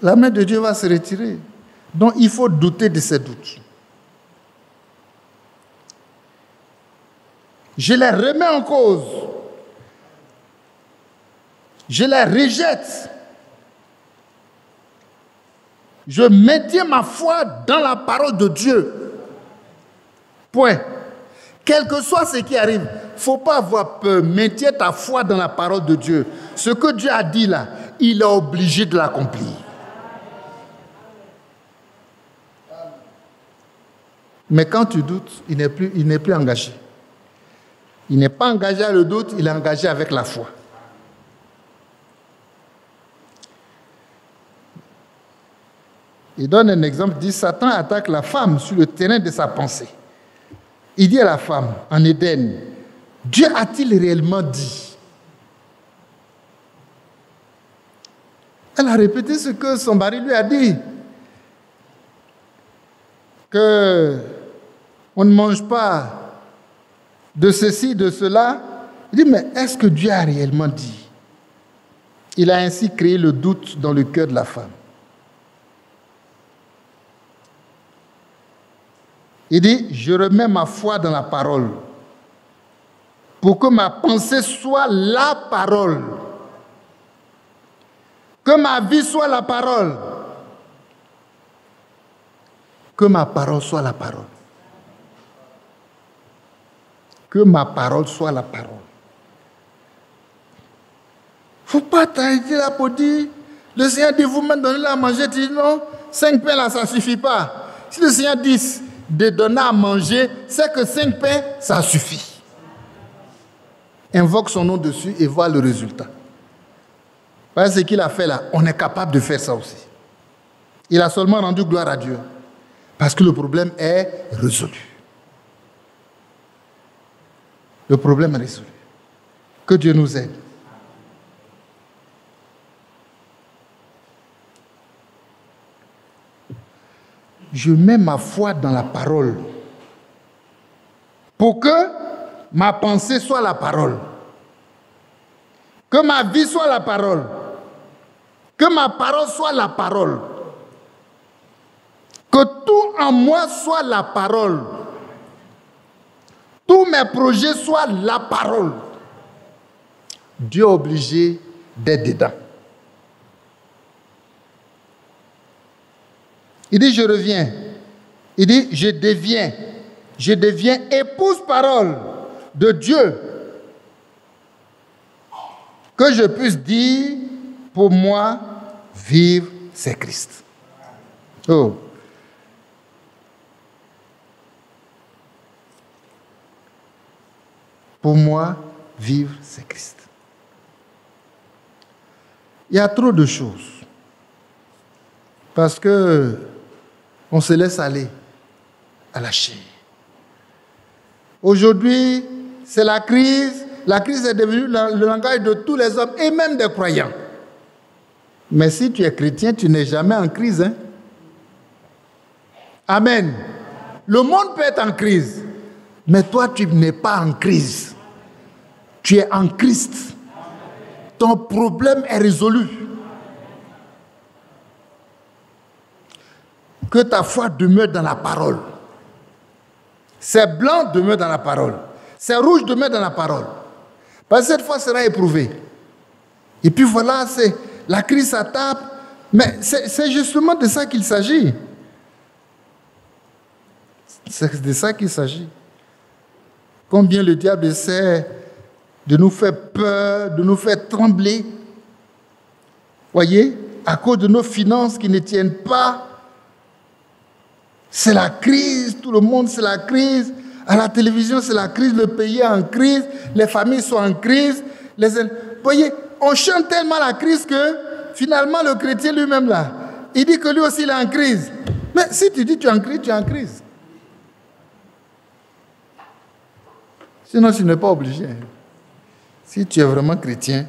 A: la main de Dieu va se retirer. Donc il faut douter de ces doutes. Je les remets en cause. Je les rejette. Je maintiens ma foi dans la parole de Dieu. Point. Quel que soit ce qui arrive, il ne faut pas avoir peur. Maintiens ta foi dans la parole de Dieu. Ce que Dieu a dit là, il est obligé de l'accomplir. Mais quand tu doutes, il n'est plus engagé. Il n'est pas engagé à le doute, il est engagé avec la foi. Il donne un exemple, il dit, Satan attaque la femme sur le terrain de sa pensée. Il dit à la femme, en Éden, Dieu a-t-il réellement dit? Elle a répété ce que son mari lui a dit. Que on ne mange pas de ceci, de cela. Il dit, mais est-ce que Dieu a réellement dit? Il a ainsi créé le doute dans le cœur de la femme. Il dit, je remets ma foi dans la parole pour que ma pensée soit la parole, que ma vie soit la parole, que ma parole soit la parole, que ma parole soit la parole. Il ne faut pas t'arrêter là pour dire, le Seigneur dit, vous-même donnez-la à manger, tu dis non, 5 pains là, ça ne suffit pas. Si le Seigneur dit de donner à manger, c'est que 5 pains, ça suffit. Invoque son nom dessus et vois le résultat. Parce que ce qu'il a fait là, on est capable de faire ça aussi. Il a seulement rendu gloire à Dieu. Parce que le problème est résolu. Le problème est résolu. Que Dieu nous aide. Je mets ma foi dans la parole pour que ma pensée soit la parole, que ma vie soit la parole, que ma parole soit la parole, que tout en moi soit la parole, tous mes projets soient la parole. Dieu est obligé d'être dedans. Il dit, je reviens. Il dit, je deviens épouse parole de Dieu. Que je puisse dire, pour moi, vivre, c'est Christ. Oh. Pour moi, vivre, c'est Christ. Il y a trop de choses. Parce que on se laisse aller à la chair. Aujourd'hui, c'est la crise. La crise est devenue le langage de tous les hommes et même des croyants. Mais si tu es chrétien, tu n'es jamais en crise. Hein? Amen. Le monde peut être en crise, mais toi, tu n'es pas en crise. Tu es en Christ. Ton problème est résolu. Que ta foi demeure dans la parole. C'est blanc, demeure dans la parole. C'est rouge, demeure dans la parole. Parce que cette foi sera éprouvée. Et puis voilà, c'est la crise, ça tape. Mais c'est justement de ça qu'il s'agit. C'est de ça qu'il s'agit. Combien le diable essaie de nous faire peur, de nous faire trembler. Voyez, à cause de nos finances qui ne tiennent pas. C'est la crise, tout le monde c'est la crise. À la télévision c'est la crise, le pays est en crise, les familles sont en crise. Vous voyez, on chante tellement la crise que finalement le chrétien lui-même là, il dit que lui aussi il est en crise. Mais si tu dis tu es en crise, tu es en crise. Sinon tu n'es pas obligé. Si tu es vraiment chrétien,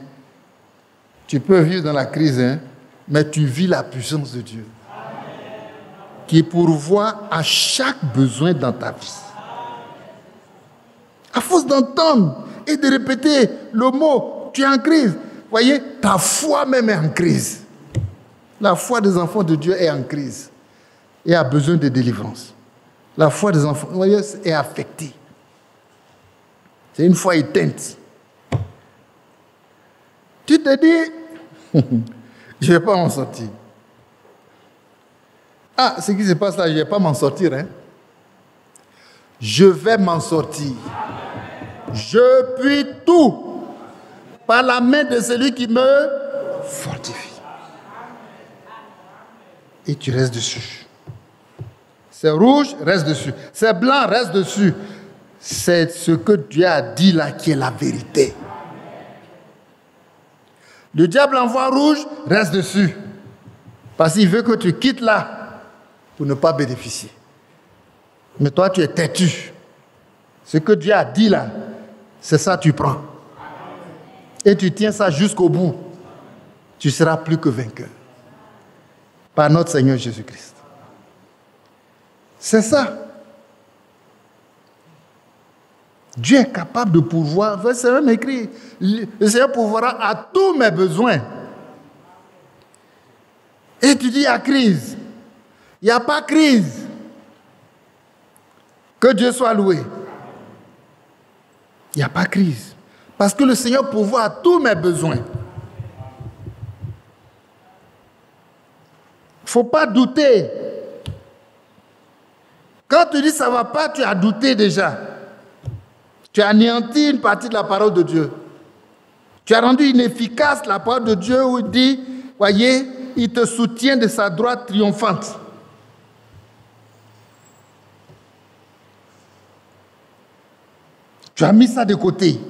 A: tu peux vivre dans la crise, hein, mais tu vis la puissance de Dieu. Qui pourvoit à chaque besoin dans ta vie. À force d'entendre et de répéter le mot, tu es en crise. Voyez, ta foi même est en crise. La foi des enfants de Dieu est en crise et a besoin de délivrance. La foi des enfants, voyez, est affectée. C'est une foi éteinte. Tu te dis, je ne vais pas m'en sortir. Ah, ce qui se passe là, je ne vais pas m'en sortir. Hein? Je vais m'en sortir. Je puis tout par la main de celui qui me fortifie. Et tu restes dessus. C'est rouge, reste dessus. C'est blanc, reste dessus. C'est ce que Dieu a dit là qui est la vérité. Le diable envoie rouge, reste dessus. Parce qu'il veut que tu quittes là. pour ne pas bénéficier. Mais toi, tu es têtu. Ce que Dieu a dit là, c'est ça que tu prends. Et tu tiens ça jusqu'au bout. Tu seras plus que vainqueur. Par notre Seigneur Jésus-Christ. C'est ça. Dieu est capable de pourvoir. C'est même écrit. Le Seigneur pourvoira à tous mes besoins. Et tu dis, il y a crise. Il n'y a pas crise. Que Dieu soit loué. Il n'y a pas crise. Parce que le Seigneur pourvoit à tous mes besoins. Il ne faut pas douter. Quand tu dis ça ne va pas, tu as douté déjà. Tu as anéanti une partie de la parole de Dieu. Tu as rendu inefficace la parole de Dieu où il dit, voyez, il te soutient de sa droite triomphante. Tu as mis ça de côté.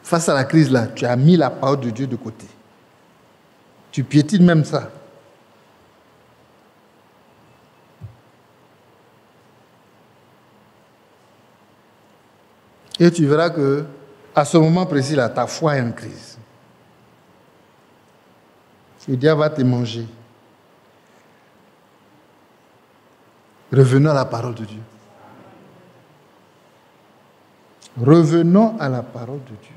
A: Face à la crise là, tu as mis la parole de Dieu de côté. Tu piétines même ça. Et tu verras que à ce moment précis là, ta foi est en crise. Le diable va te manger. Revenons à la parole de Dieu. Revenons à la parole de Dieu.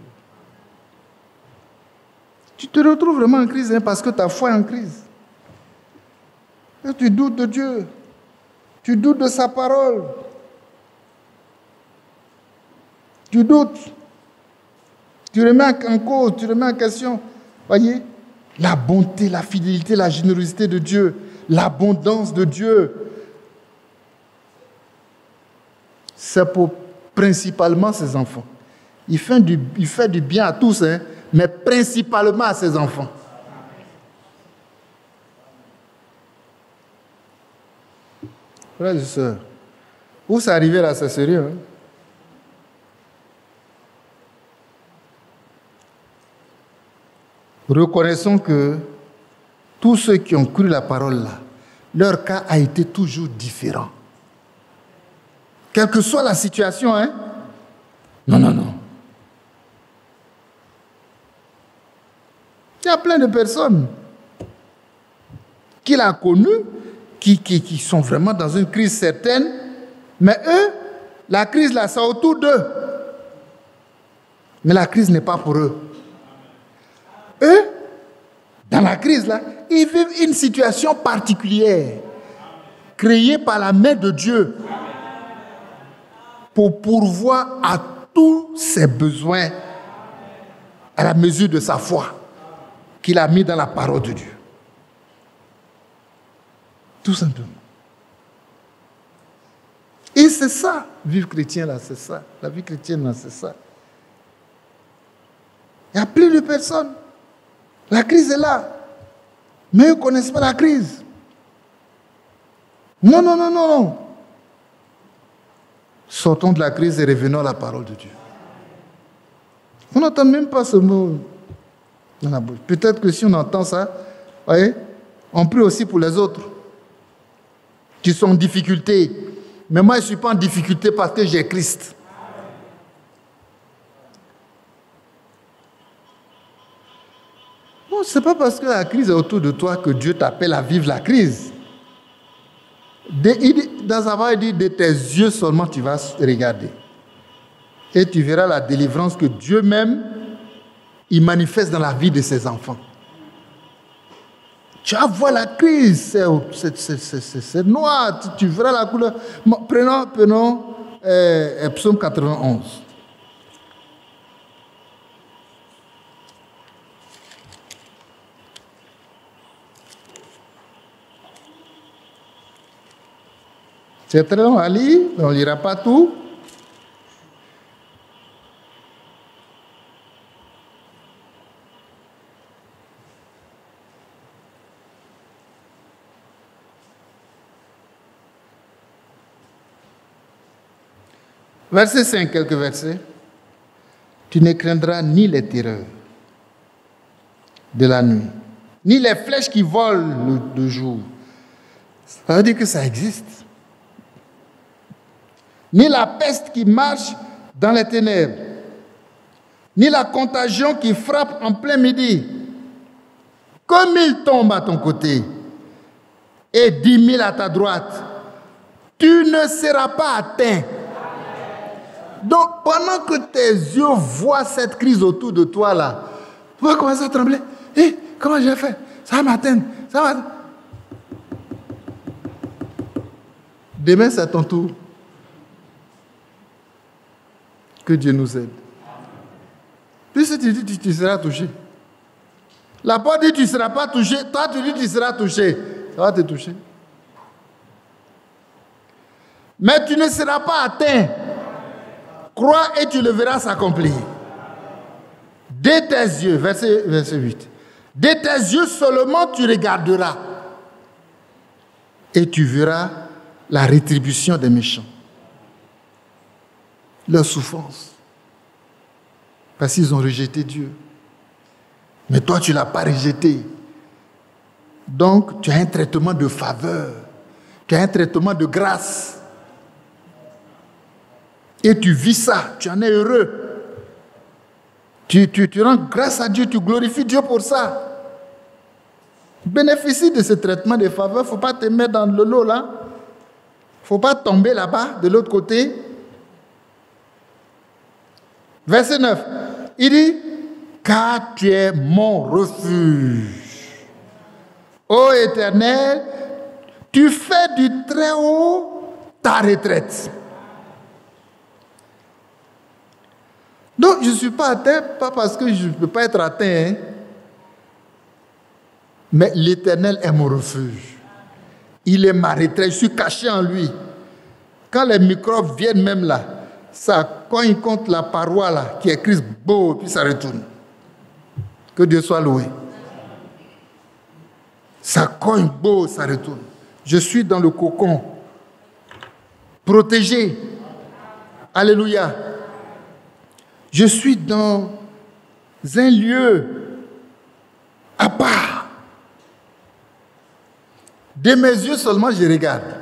A: Tu te retrouves vraiment en crise parce que ta foi est en crise. Et tu doutes de Dieu. Tu doutes de sa parole. Tu doutes. Tu remets en cause, tu remets en question. Voyez, la bonté, la fidélité, la générosité de Dieu, l'abondance de Dieu. C'est pour principalement ses enfants. Il fait du bien à tous, mais principalement à ses enfants. Frères et sœurs, où c'est arrivé là, c'est sérieux. Reconnaissons que tous ceux qui ont cru la parole là, leur cas a été toujours différent. Quelle que soit la situation, Non. Il y a plein de personnes qu'il a connues, qui sont vraiment dans une crise certaine, mais eux, la crise là, c'est autour d'eux. Mais la crise n'est pas pour eux. Eux, dans la crise là, ils vivent une situation particulière, créée par la main de Dieu, pour pourvoir à tous ses besoins à la mesure de sa foi qu'il a mis dans la parole de Dieu. Tout simplement. Et c'est ça, vivre chrétien là, c'est ça. La vie chrétienne là, c'est ça. Il y a plus de personnes. La crise est là. Mais eux ne connaissent pas la crise. Non. Sortons de la crise et revenons à la parole de Dieu. On n'entend même pas ce mot dans la bouche. Peut-être que si on entend ça, voyez, on prie aussi pour les autres qui sont en difficulté. Mais moi, je ne suis pas en difficulté parce que j'ai Christ. Non, ce n'est pas parce que la crise est autour de toi que Dieu t'appelle à vivre la crise. Dans sa parole, il dit, de tes yeux seulement tu vas regarder. Et tu verras la délivrance que Dieu même, il manifeste dans la vie de ses enfants. Tu vas voir la crise, c'est noir, tu verras la couleur. Prenons Psaume 91. C'est très long à lire, on ne lira pas tout. Verset 5, quelques versets. Tu ne craindras ni les terreurs de la nuit, ni les flèches qui volent le jour, Ça veut dire que ça existe. Ni la peste qui marche dans les ténèbres, ni la contagion qui frappe en plein midi. Comme il tombe à ton côté et 10 000 à ta droite, tu ne seras pas atteint. Donc, pendant que tes yeux voient cette crise autour de toi, là, tu vas commencer à trembler. Hé, comment j'ai fait? Ça va m'atteindre. Ça va. Demain, c'est à ton tour. Que Dieu nous aide. Puisque tu dis que tu seras touché. La porte dit que tu ne seras pas touché. Toi, tu dis que tu seras touché. Ça va te toucher. Mais tu ne seras pas atteint. Crois et tu le verras s'accomplir. Dès tes yeux, verset 8. Dès tes yeux seulement tu regarderas. Et tu verras la rétribution des méchants. Leur souffrance. Parce qu'ils ont rejeté Dieu. Mais toi, tu ne l'as pas rejeté. Donc, tu as un traitement de faveur. Tu as un traitement de grâce. Et tu vis ça. Tu en es heureux. Tu rends grâce à Dieu. Tu glorifies Dieu pour ça. Bénéficie de ce traitement de faveur. Il ne faut pas te mettre dans le lot là. Il ne faut pas tomber là-bas, de l'autre côté. Verset 9. Il dit, car tu es mon refuge. Ô Éternel, tu fais du très haut ta retraite. Donc, je ne suis pas atteint, pas parce que je ne peux pas être atteint, hein, mais l'Éternel est mon refuge. Il est ma retraite, je suis caché en lui. Quand les microbes viennent même là, ça cogne contre la paroi là, qui est écrite beau, puis ça retourne. Que Dieu soit loué. Ça cogne beau, ça retourne. Je suis dans le cocon, protégé. Alléluia. Je suis dans un lieu à part. De mes yeux seulement, je regarde.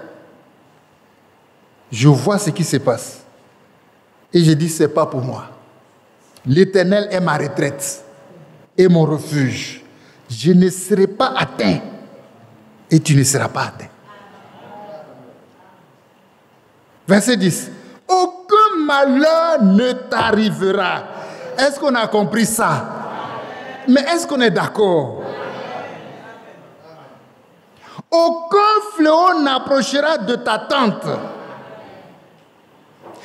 A: Je vois ce qui se passe. Et je dis, ce n'est pas pour moi. L'Éternel est ma retraite et mon refuge. Je ne serai pas atteint et tu ne seras pas atteint. Verset 10. Aucun malheur ne t'arrivera. Est-ce qu'on a compris ça? Mais est-ce qu'on est d'accord? Aucun fléau n'approchera de ta tente.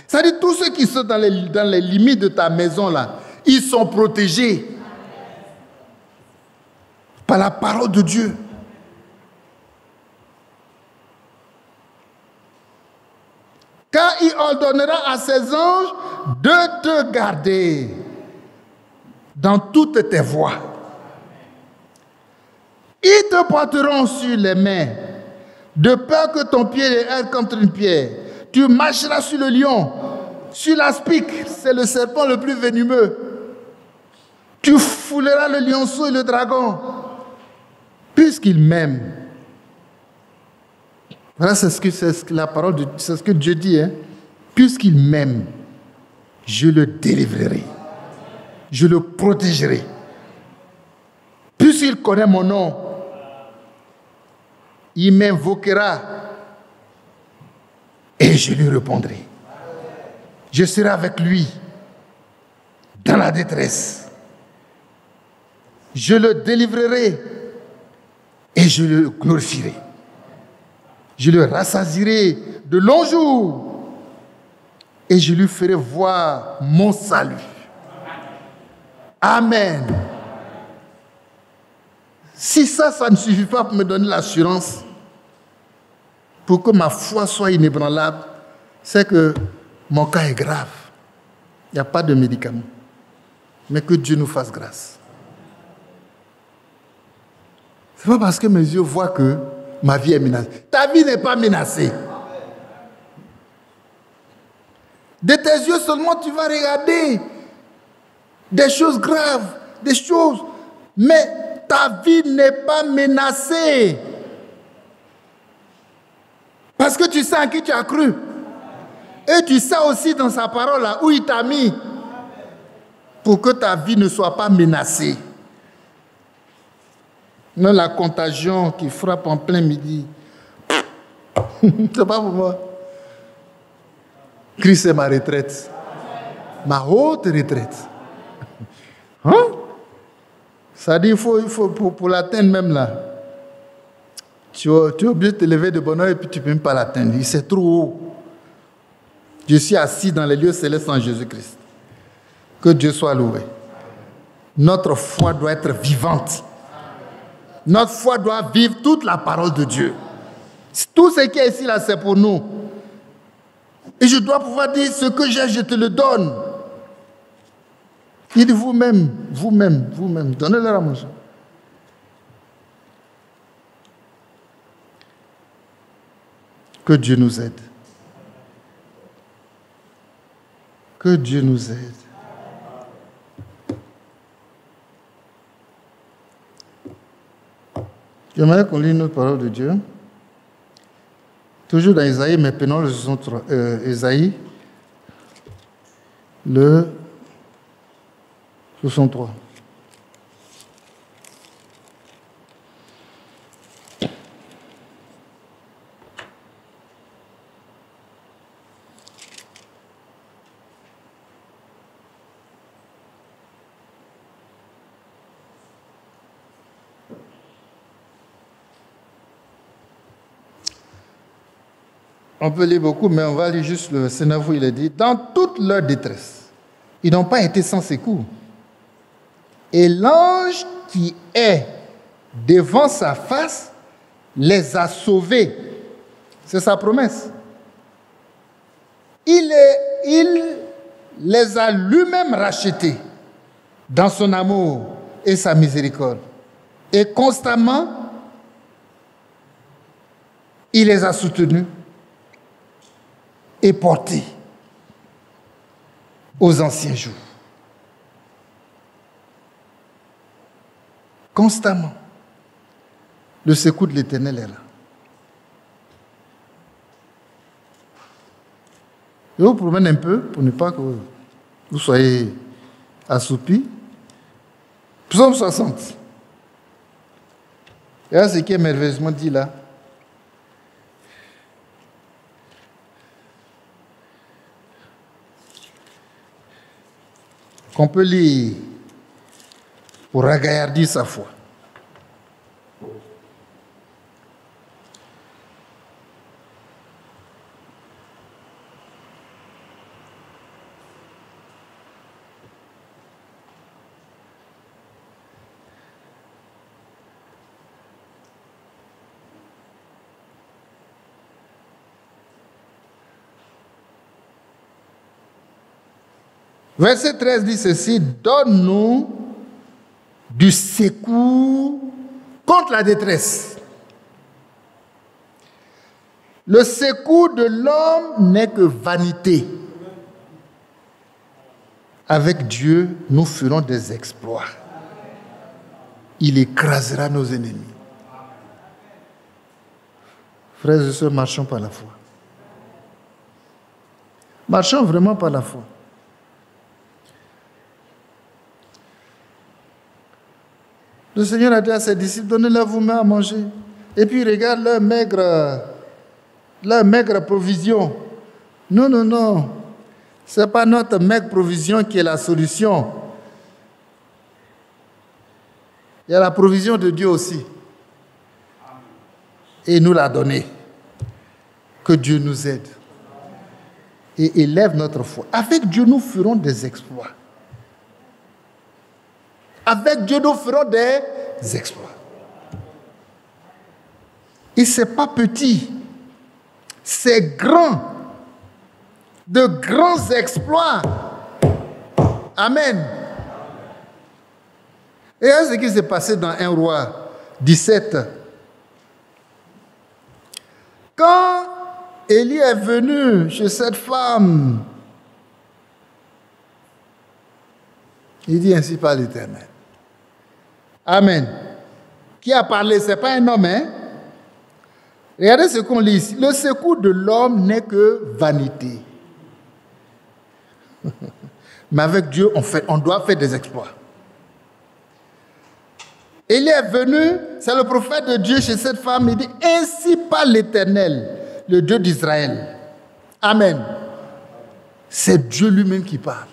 A: C'est-à-dire tous ceux qui sont dans les limites de ta maison là, ils sont protégés par la parole de Dieu. Car il ordonnera à ses anges de te garder dans toutes tes voies. Ils te porteront sur les mains, de peur que ton pied ne heurte contre une pierre. Tu marcheras sur le lion, sur l'aspic, c'est le serpent le plus venimeux. Tu fouleras le lionceau et le dragon, puisqu'il m'aime. Voilà, c'est ce que la parole de, c'est ce que Dieu dit. Hein? Puisqu'il m'aime, je le délivrerai. Je le protégerai. Puisqu'il connaît mon nom, il m'invoquera et je lui répondrai. Je serai avec lui dans la détresse. Je le délivrerai et je le glorifierai. Je le rassasierai de longs jours et je lui ferai voir mon salut. Amen. Si ça ne suffit pas pour me donner l'assurance, pour que ma foi soit inébranlable, c'est que mon cas est grave. Il n'y a pas de médicaments. Mais que Dieu nous fasse grâce. Ce n'est pas parce que mes yeux voient que ma vie est menacée. Ta vie n'est pas menacée. De tes yeux seulement, tu vas regarder des choses graves, des choses. Mais ta vie n'est pas menacée. Parce que tu sais en qui tu as cru. Et tu sais aussi dans sa parole là, où il t'a mis. Pour que ta vie ne soit pas menacée. Non, la contagion qui frappe en plein midi. C'est pas pour moi. Christ est ma retraite. Ma haute retraite. Hein? Ça dit, il faut pour l'atteindre même là. Tu es obligé de te lever de bonne heure et puis tu ne peux même pas l'atteindre. C'est trop haut. Je suis assis dans les lieux célestes en Jésus-Christ. Que Dieu soit loué. Notre foi doit être vivante. Notre foi doit vivre toute la parole de Dieu. Tout ce qui est ici, là, c'est pour nous. Et je dois pouvoir dire, ce que j'ai, je te le donne. Il dit, vous-même, donnez-leur à manger. Que Dieu nous aide. Que Dieu nous aide. J'aimerais qu'on lise notre parole de Dieu. Toujours dans Isaïe, mais prenons le 63. Isaïe, le 63. On peut lire beaucoup, mais on va lire juste le verset 9 où il est dit, dans toute leur détresse, ils n'ont pas été sans secours. Et l'ange qui est devant sa face les a sauvés. C'est sa promesse. Il les a lui-même rachetés dans son amour et sa miséricorde. Et constamment, il les a soutenus et portés aux anciens jours. Constamment, le secours de l'Éternel est là. Je vous promène un peu pour ne pas que vous soyez assoupis. Psaume 60. Et là, ce qui est merveilleusement dit là. Qu'on peut lire pour ragaillardir sa foi. Verset 13 dit ceci, donne-nous du secours contre la détresse. Le secours de l'homme n'est que vanité. Avec Dieu, nous ferons des exploits. Il écrasera nos ennemis. Frères et sœurs, marchons par la foi. Marchons vraiment par la foi. Le Seigneur a dit à ses disciples, donnez-leur vous-même à manger. Et puis regarde leur maigre provision. Non, non, non. Ce n'est pas notre maigre provision qui est la solution. Il y a la provision de Dieu aussi. Et il nous l'a donné. Que Dieu nous aide. Et élève notre foi. Avec Dieu, nous ferons des exploits. Avec Dieu, nous ferons des exploits. Et ce n'est pas petit, c'est grand. De grands exploits. Amen. Et là, ce qui s'est passé dans 1 Roi 17. Quand Élie est venu chez cette femme, il dit ainsi par l'Éternel. Amen. Qui a parlé? Ce n'est pas un homme, hein? Regardez ce qu'on lit ici. Le secours de l'homme n'est que vanité. Mais avec Dieu, on doit faire des exploits. Il est venu, c'est le prophète de Dieu chez cette femme, il dit, ainsi parle l'Éternel, le Dieu d'Israël. Amen. C'est Dieu lui-même qui parle.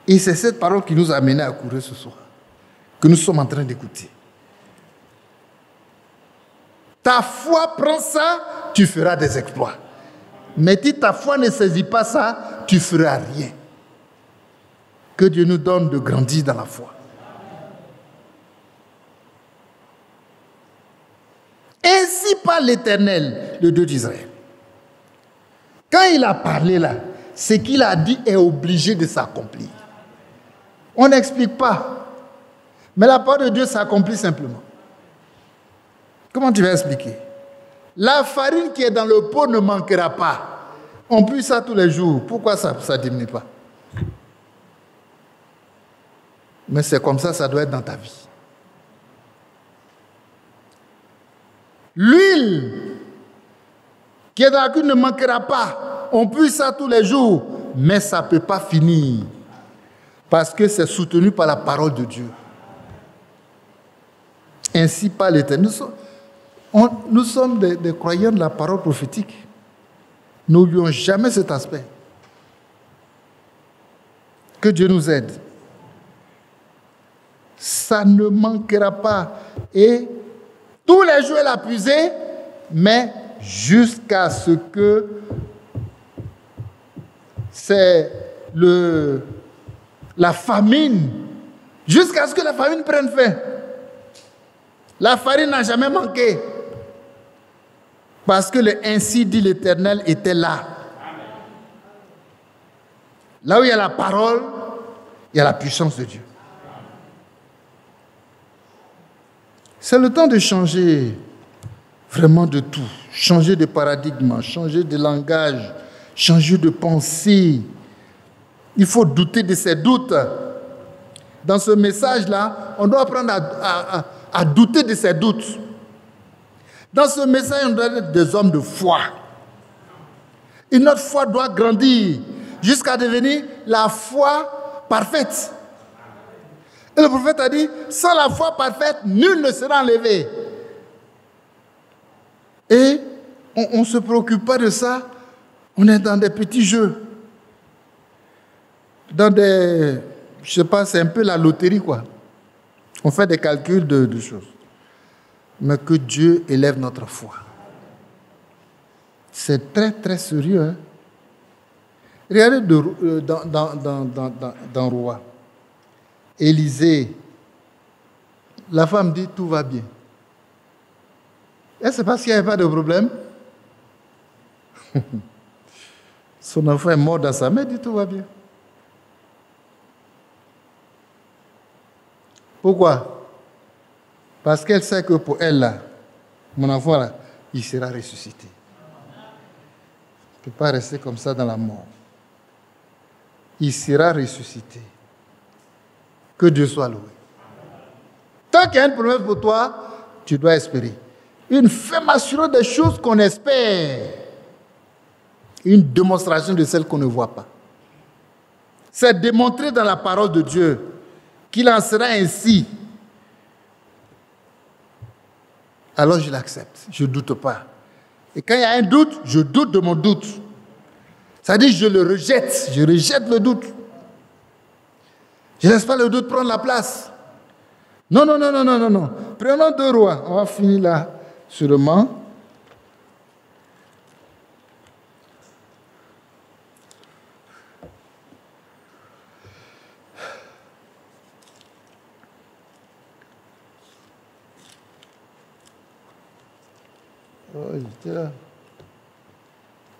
A: Et c'est cette parole qui nous a amenés à courir ce soir, que nous sommes en train d'écouter. Ta foi prend ça, tu feras des exploits. Mais si ta foi ne saisit pas ça, tu ne feras rien. Que Dieu nous donne de grandir dans la foi. Ainsi parle l'Éternel, le Dieu d'Israël. Quand il a parlé là, ce qu'il a dit est obligé de s'accomplir. On n'explique pas. Mais la parole de Dieu s'accomplit simplement. Comment tu vas expliquer? La farine qui est dans le pot ne manquera pas. On pue ça tous les jours. Pourquoi ça ne diminue pas? Mais c'est comme ça doit être dans ta vie. L'huile qui est dans la cuve ne manquera pas. On pue ça tous les jours. Mais ça ne peut pas finir. Parce que c'est soutenu par la parole de Dieu. Ainsi parle l'Éternel. Nous sommes des croyants de la parole prophétique. Nous n'oublions jamais cet aspect. Que Dieu nous aide. Ça ne manquera pas. Et tous les jours, elle a puisé, mais jusqu'à ce que c'est la famine, jusqu'à ce que la famine prenne fin. La farine n'a jamais manqué. Parce que le ainsi dit l'Éternel était là. Là où il y a la parole, il y a la puissance de Dieu. C'est le temps de changer vraiment de tout. Changer de paradigme, changer de langage, changer de pensée. Il faut douter de ses doutes. Dans ce message-là, on doit apprendre à douter de ses doutes. Dans ce message, on doit être des hommes de foi. Et notre foi doit grandir jusqu'à devenir la foi parfaite. Et le prophète a dit, sans la foi parfaite, nul ne sera enlevé. Et on ne se préoccupe pas de ça. On est dans des petits jeux. Dans des... Je ne sais pas, c'est un peu la loterie, quoi. On fait des calculs de choses. Mais que Dieu élève notre foi. C'est très, très sérieux. Hein? Regardez dans Roi. Élisée, la femme dit tout va bien. Et c'est parce qu'il n'y avait pas de problème. Son enfant est mort dans sa main, dit tout va bien. Pourquoi? Parce qu'elle sait que pour elle, là, mon enfant, là, il sera ressuscité. Il ne peut pas rester comme ça dans la mort. Il sera ressuscité. Que Dieu soit loué. Tant qu'il y a une promesse pour toi, tu dois espérer. Une ferme assurance des choses qu'on espère. Une démonstration de celles qu'on ne voit pas. C'est démontré dans la parole de Dieu qu'il en sera ainsi. Alors je l'accepte. Je ne doute pas. Et quand il y a un doute, je doute de mon doute. Ça dit je le rejette. Je rejette le doute. Je ne laisse pas le doute prendre la place. Non. Prenons 2 Rois. On va finir là, sûrement.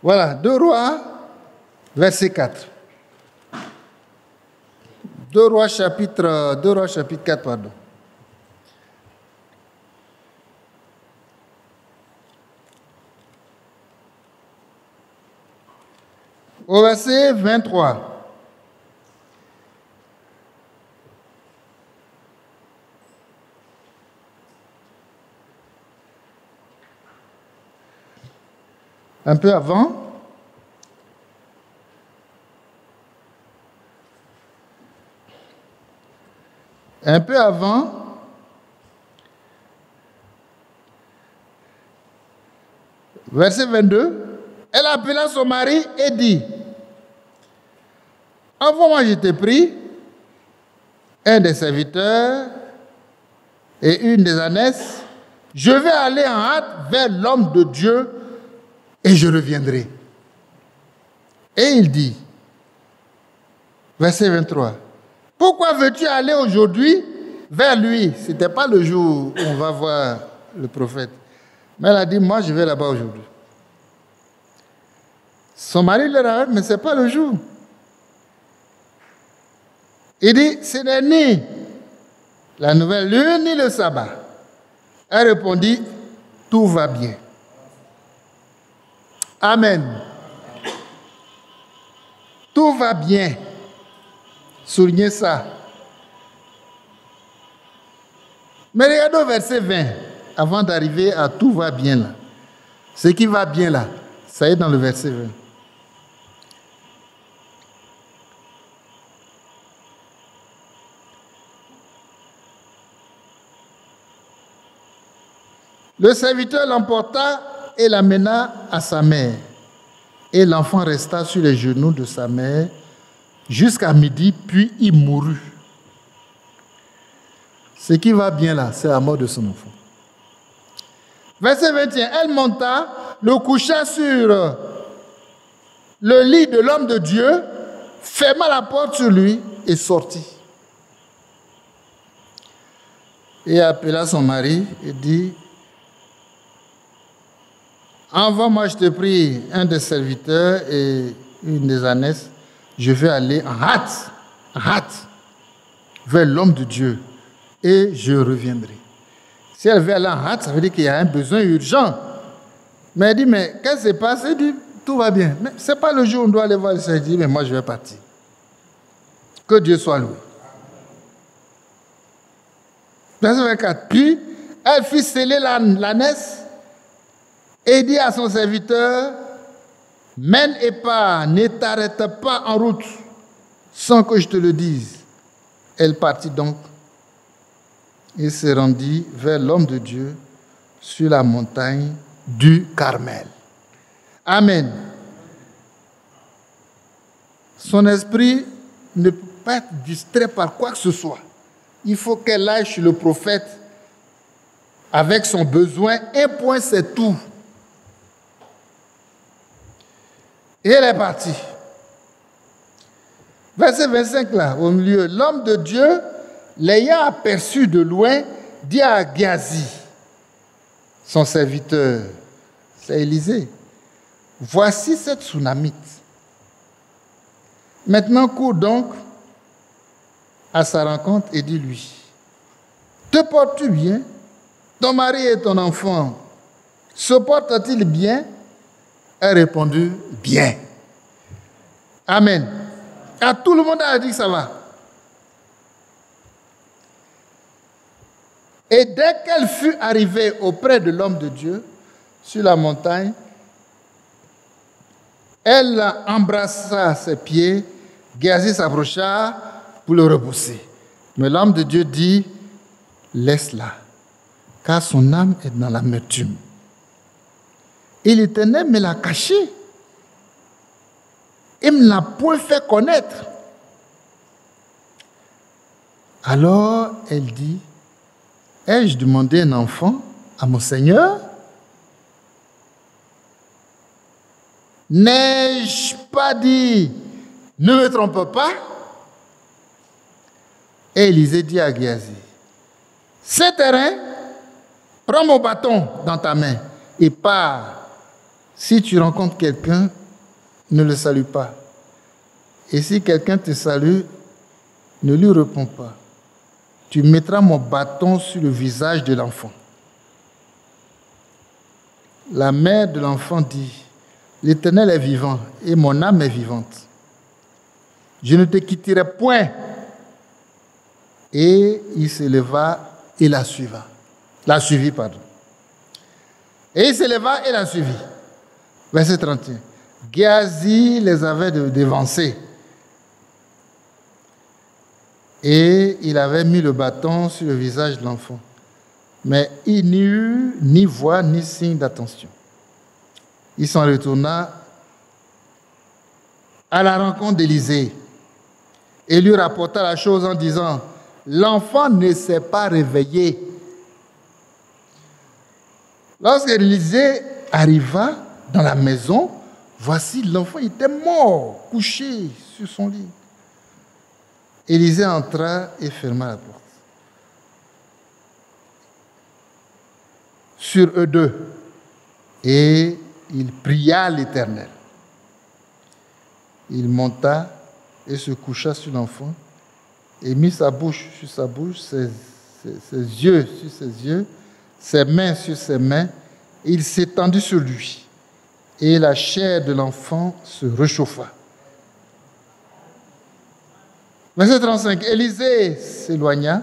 A: Voilà, 2 Rois, verset 4. 2 Rois chapitre 4, pardon. Au verset 23. Un peu avant. Un peu avant, verset 22, elle appela son mari et dit, envoie-moi, je te prie, un des serviteurs et une des ânesses, je vais aller en hâte vers l'homme de Dieu et je reviendrai. Et il dit, verset 23, pourquoi veux-tu aller aujourd'hui vers lui? Ce n'était pas le jour où on va voir le prophète. Mais elle a dit, moi je vais là-bas aujourd'hui. Son mari lui a dit, mais ce n'est pas le jour. Il dit, ce n'est ni la nouvelle lune ni le sabbat. Elle répondit, tout va bien. Amen. Tout va bien. Soulignez ça. Mais regardez au verset 20, avant d'arriver à tout va bien là. Ce qui va bien là, ça est dans le verset 20. Le serviteur l'emporta et l'amena à sa mère. Et l'enfant resta sur les genoux de sa mère jusqu'à midi, puis il mourut. Ce qui va bien là, c'est la mort de son enfant. Verset 21, elle monta, le coucha sur le lit de l'homme de Dieu, ferma la porte sur lui et sortit. Et appela son mari et dit, envoie-moi, je te prie, un des serviteurs et une des ânesses, je vais aller en hâte, vers l'homme de Dieu, et je reviendrai. Si elle veut aller en hâte, ça veut dire qu'il y a un besoin urgent. Mais elle dit, mais qu'est-ce qui se passe? Elle dit, tout va bien. Mais ce n'est pas le jour où on doit aller voir le Seigneur. Elle dit, mais moi je vais partir. Que Dieu soit loué. Verset 24. Puis, elle fit sceller l'ânesse et dit à son serviteur, mène et pars, ne t'arrête pas en route sans que je te le dise. Elle partit donc et se rendit vers l'homme de Dieu sur la montagne du Carmel. Amen. Son esprit ne peut pas être distrait par quoi que ce soit. Il faut qu'elle aille chez le prophète avec son besoin. Un point, c'est tout. Et elle est partie. Verset 25 là, au milieu. L'homme de Dieu, l'ayant aperçu de loin, dit à Géasi, son serviteur, c'est Élisée, voici cette Tsunamite. Maintenant cours donc à sa rencontre et dis-lui, te portes-tu bien? Ton mari et ton enfant se portent-ils bien? Elle répondit, bien. Amen. À tout le monde a dit que ça va. Et dès qu'elle fut arrivée auprès de l'homme de Dieu, sur la montagne, elle embrassa ses pieds, Géasi s'approcha pour le repousser. Mais l'homme de Dieu dit, laisse-la, car son âme est dans l'amertume. Et l'Éternel me l'a caché. Il ne me l'a point fait connaître. Alors elle dit, ai-je demandé un enfant à mon Seigneur? N'ai-je pas dit, ne me trompe pas? Et Élisée dit à Géasi, ce terrain, prends mon bâton dans ta main et pars. Si tu rencontres quelqu'un, ne le salue pas. Et si quelqu'un te salue, ne lui réponds pas. Tu mettras mon bâton sur le visage de l'enfant. La mère de l'enfant dit, l'Éternel est vivant et mon âme est vivante. Je ne te quitterai point. Et il se leva et la suivit. Et il se leva et la suivit. Verset 31. Géasi les avait devancés. Et il avait mis le bâton sur le visage de l'enfant. Mais il n'y eut ni voix ni signe d'attention. Il s'en retourna à la rencontre d'Élisée et lui rapporta la chose en disant, l'enfant ne s'est pas réveillé. Lorsque Élisée arriva dans la maison, voici l'enfant était mort, couché sur son lit. Élisée entra et ferma la porte. Sur eux deux, et il pria l'Éternel. Il monta et se coucha sur l'enfant et mit sa bouche sur sa bouche, ses yeux sur ses yeux, ses mains sur ses mains. Et il s'étendit sur lui et la chair de l'enfant se réchauffa. Verset 35. Élisée s'éloigna,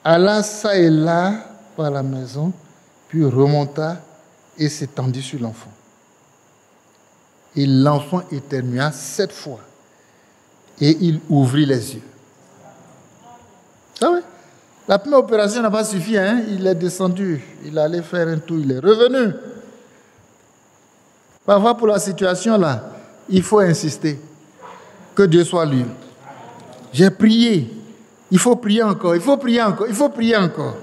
A: alla çà et là par la maison, puis remonta et s'étendit sur l'enfant. Et l'enfant éternua 7 fois. Et il ouvrit les yeux. Ah oui? La première opération n'a pas suffi. Hein? Il est descendu. Il allait faire un tour. Il est revenu. Parfois, pour la situation là, il faut insister. Que Dieu soit loué. J'ai prié. Il faut prier encore. Il faut prier encore. Il faut prier encore.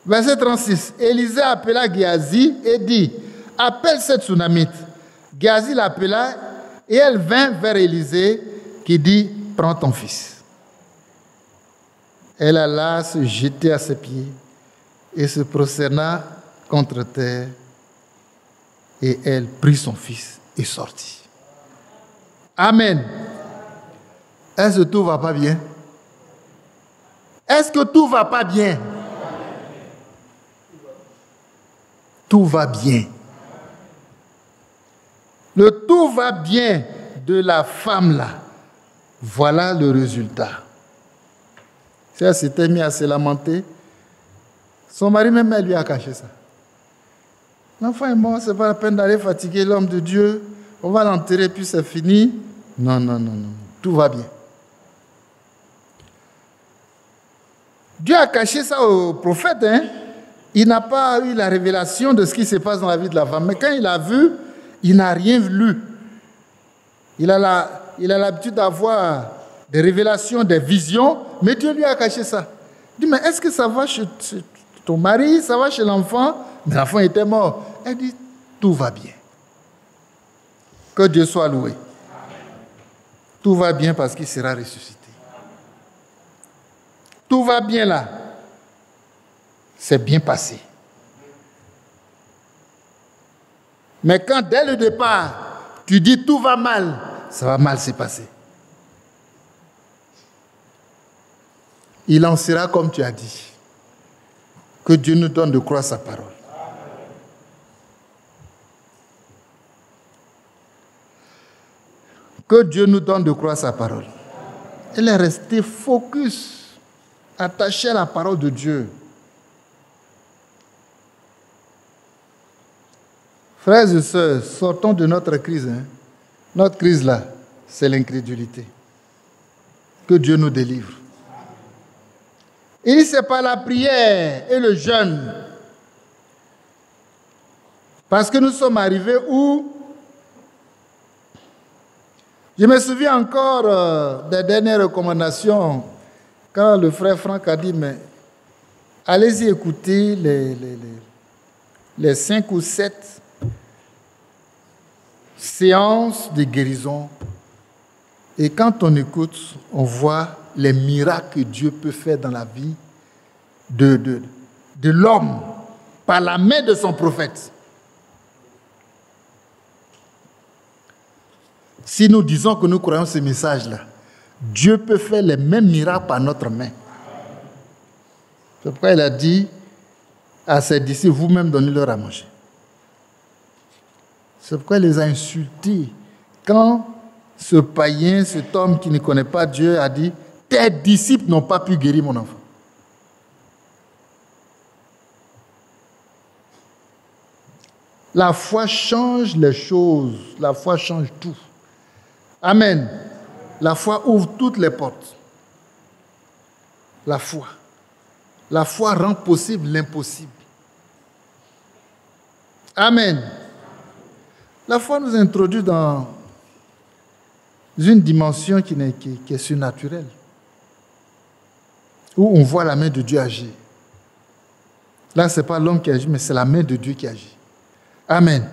A: Verset 36. Élisée appela Géasi et dit, appelle cette Sunamite. Géasi l'appela et elle vint vers Élisée qui dit, prends ton fils. Elle alla se jeter à ses pieds et se prosterna contre terre et elle prit son fils et sortit. Amen. Est-ce que tout va pas bien? Est-ce que tout va pas bien? Tout va bien. Le tout va bien de la femme là. Voilà le résultat. Si elle s'était mise à se lamenter, son mari même elle lui a caché ça. L'enfant est mort, c'est pas la peine d'aller fatiguer l'homme de Dieu. On va l'enterrer puis c'est fini. Non, non, non, non. Tout va bien. Dieu a caché ça au prophète, hein. Il n'a pas eu la révélation de ce qui se passe dans la vie de la femme. Mais quand il a vu, il n'a rien lu. Il a l'habitude d'avoir des révélations, des visions, mais Dieu lui a caché ça. Il dit, mais est-ce que ça va chez ton mari, ça va chez l'enfant? Mais l'enfant était mort. Elle dit, tout va bien. Que Dieu soit loué. Tout va bien parce qu'il sera ressuscité. Tout va bien là. C'est bien passé. Mais quand dès le départ, tu dis tout va mal, ça va mal se passer. Il en sera comme tu as dit. Que Dieu nous donne de croire sa parole. Que Dieu nous donne de croire sa parole. Elle est restée focus, attachée à la parole de Dieu. Frères et sœurs, sortons de notre crise. Hein. Notre crise là, c'est l'incrédulité. Que Dieu nous délivre. Il dit, c'est par la prière et le jeûne. Parce que nous sommes arrivés où? Je me souviens encore des dernières recommandations, quand le frère Franck a dit, mais allez-y écouter les 5 ou 7 séances de guérison. Et quand on écoute, on voit les miracles que Dieu peut faire dans la vie de l'homme par la main de son prophète. Si nous disons que nous croyons ce message-là, Dieu peut faire les mêmes miracles par notre main. C'est pourquoi il a dit à ses disciples, vous-même donnez-leur à manger. C'est pourquoi il les a insultés. Quand ce païen, cet homme qui ne connaît pas Dieu a dit, tes disciples n'ont pas pu guérir mon enfant. La foi change les choses. La foi change tout. Amen. La foi ouvre toutes les portes. La foi. La foi rend possible l'impossible. Amen. La foi nous introduit dans une dimension qui est surnaturelle, où on voit la main de Dieu agir. Là, ce n'est pas l'homme qui agit, mais c'est la main de Dieu qui agit. Amen.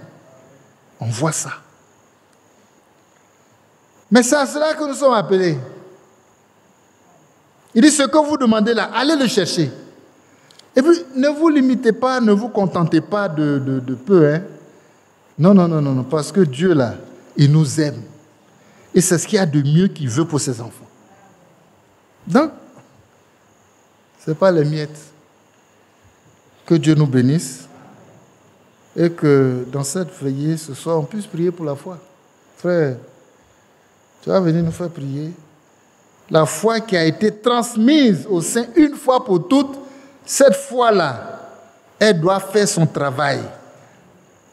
A: On voit ça. Mais c'est à cela que nous sommes appelés. Il dit, ce que vous demandez là, allez le chercher. Et puis, ne vous limitez pas, ne vous contentez pas de peu. Hein. Non, parce que Dieu là, il nous aime. Et c'est ce qu'il y a de mieux qu'il veut pour ses enfants. Donc, ce n'est pas les miettes. Que Dieu nous bénisse et que dans cette veillée, ce soir, on puisse prier pour la foi. Frère, tu vas venir nous faire prier. La foi qui a été transmise au sein une fois pour toutes, cette foi-là, elle doit faire son travail.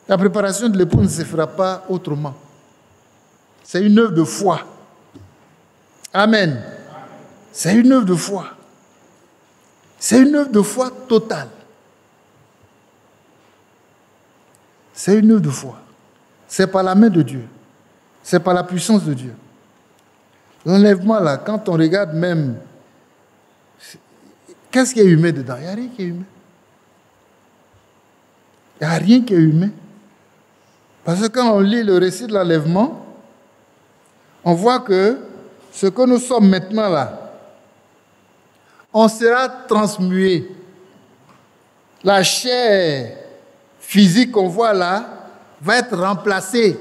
A: La préparation de l'époux ne se fera pas autrement. C'est une œuvre de foi. Amen. C'est une œuvre de foi. C'est une œuvre de foi totale. C'est une œuvre de foi. C'est par la main de Dieu. C'est par la puissance de Dieu. L'enlèvement, là, quand on regarde même, qu'est-ce qui est humain dedans? Il n'y a rien qui est humain. Il n'y a rien qui est humain. Parce que quand on lit le récit de l'enlèvement, on voit que ce que nous sommes maintenant là, on sera transmué. La chair physique qu'on voit là va être remplacée.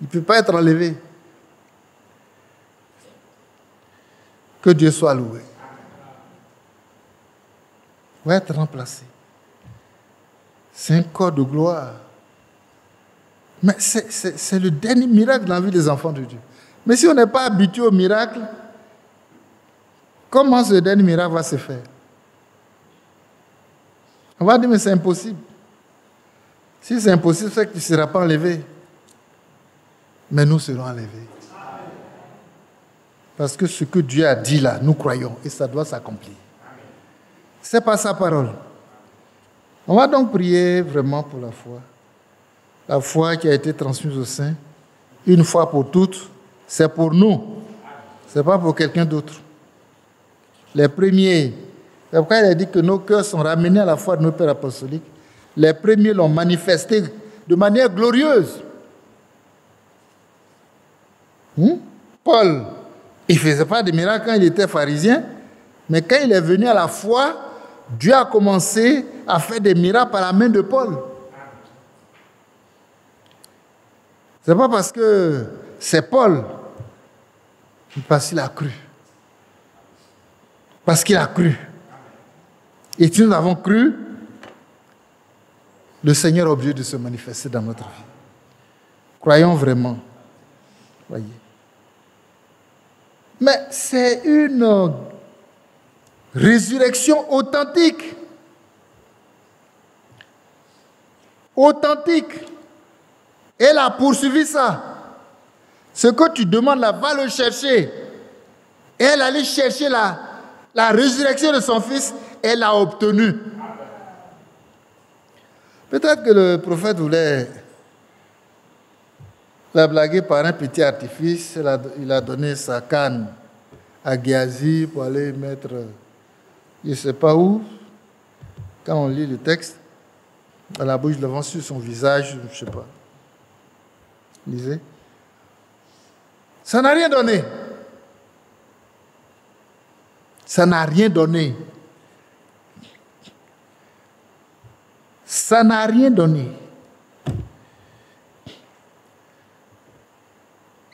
A: Il ne peut pas être enlevé. Que Dieu soit loué. Va être remplacé. C'est un corps de gloire. Mais c'est le dernier miracle dans la vie des enfants de Dieu. Mais si on n'est pas habitué au miracle, comment ce dernier miracle va se faire? On va dire, mais c'est impossible. Si c'est impossible, c'est que tu ne seras pas enlevé. Mais nous serons enlevés. Parce que ce que Dieu a dit là, nous croyons, et ça doit s'accomplir. C'est pas sa parole. On va donc prier vraiment pour la foi. La foi qui a été transmise au sein, une fois pour toutes, c'est pour nous. Ce n'est pas pour quelqu'un d'autre. Les premiers, c'est pourquoi il a dit que nos cœurs sont ramenés à la foi de nos pères apostoliques. Les premiers l'ont manifesté de manière glorieuse. Paul, il ne faisait pas de miracles quand il était pharisien, mais quand il est venu à la foi, Dieu a commencé à faire des miracles par la main de Paul. Ce n'est pas parce que c'est Paul, mais parce qu'il a cru. Parce qu'il a cru. Et si nous avons cru, le Seigneur est obligé de se manifester dans notre vie. Croyons vraiment. Voyez. Mais c'est une résurrection authentique. Authentique. Elle a poursuivi ça. Ce que tu demandes là, va le chercher. Elle allait chercher la résurrection de son fils, elle l'a obtenue. Peut-être que le prophète voulait la blaguer par un petit artifice. Il a donné sa canne à Géasi pour aller mettre, je ne sais pas où, quand on lit le texte, à la bouche devant sur son visage, je ne sais pas. Lisez. Ça n'a rien donné. Ça n'a rien donné. Ça n'a rien donné.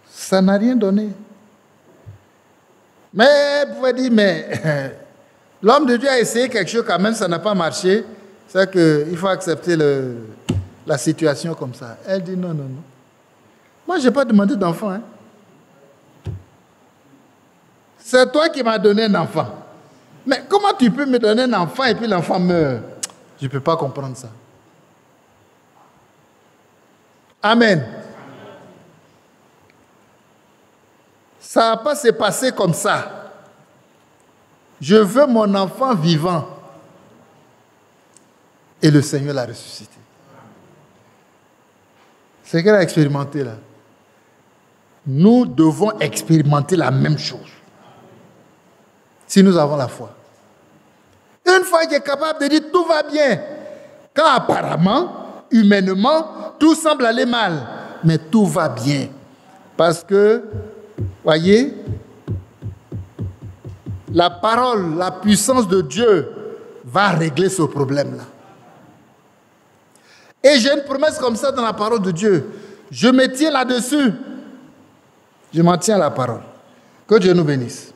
A: Ça n'a rien donné. Mais vous pouvez dire, mais l'homme de Dieu a essayé quelque chose quand même, ça n'a pas marché. C'est qu'il faut accepter la situation comme ça. Elle dit non. Moi, je n'ai pas demandé d'enfant. Hein. C'est toi qui m'as donné un enfant. Mais comment tu peux me donner un enfant et puis l'enfant meurt? Je ne peux pas comprendre ça. Amen. Ça ne va pas se passer comme ça. Je veux mon enfant vivant. Et le Seigneur l'a ressuscité. C'est qu'elle a expérimenté là. Nous devons expérimenter la même chose. Si nous avons la foi. Une fois qu'il est capable de dire tout va bien, quand apparemment, humainement, tout semble aller mal, mais tout va bien. Parce que, voyez, la parole, la puissance de Dieu va régler ce problème-là. Et j'ai une promesse comme ça dans la parole de Dieu. Je me tiens là-dessus. Je m'en tiens à la parole. Que Dieu nous bénisse.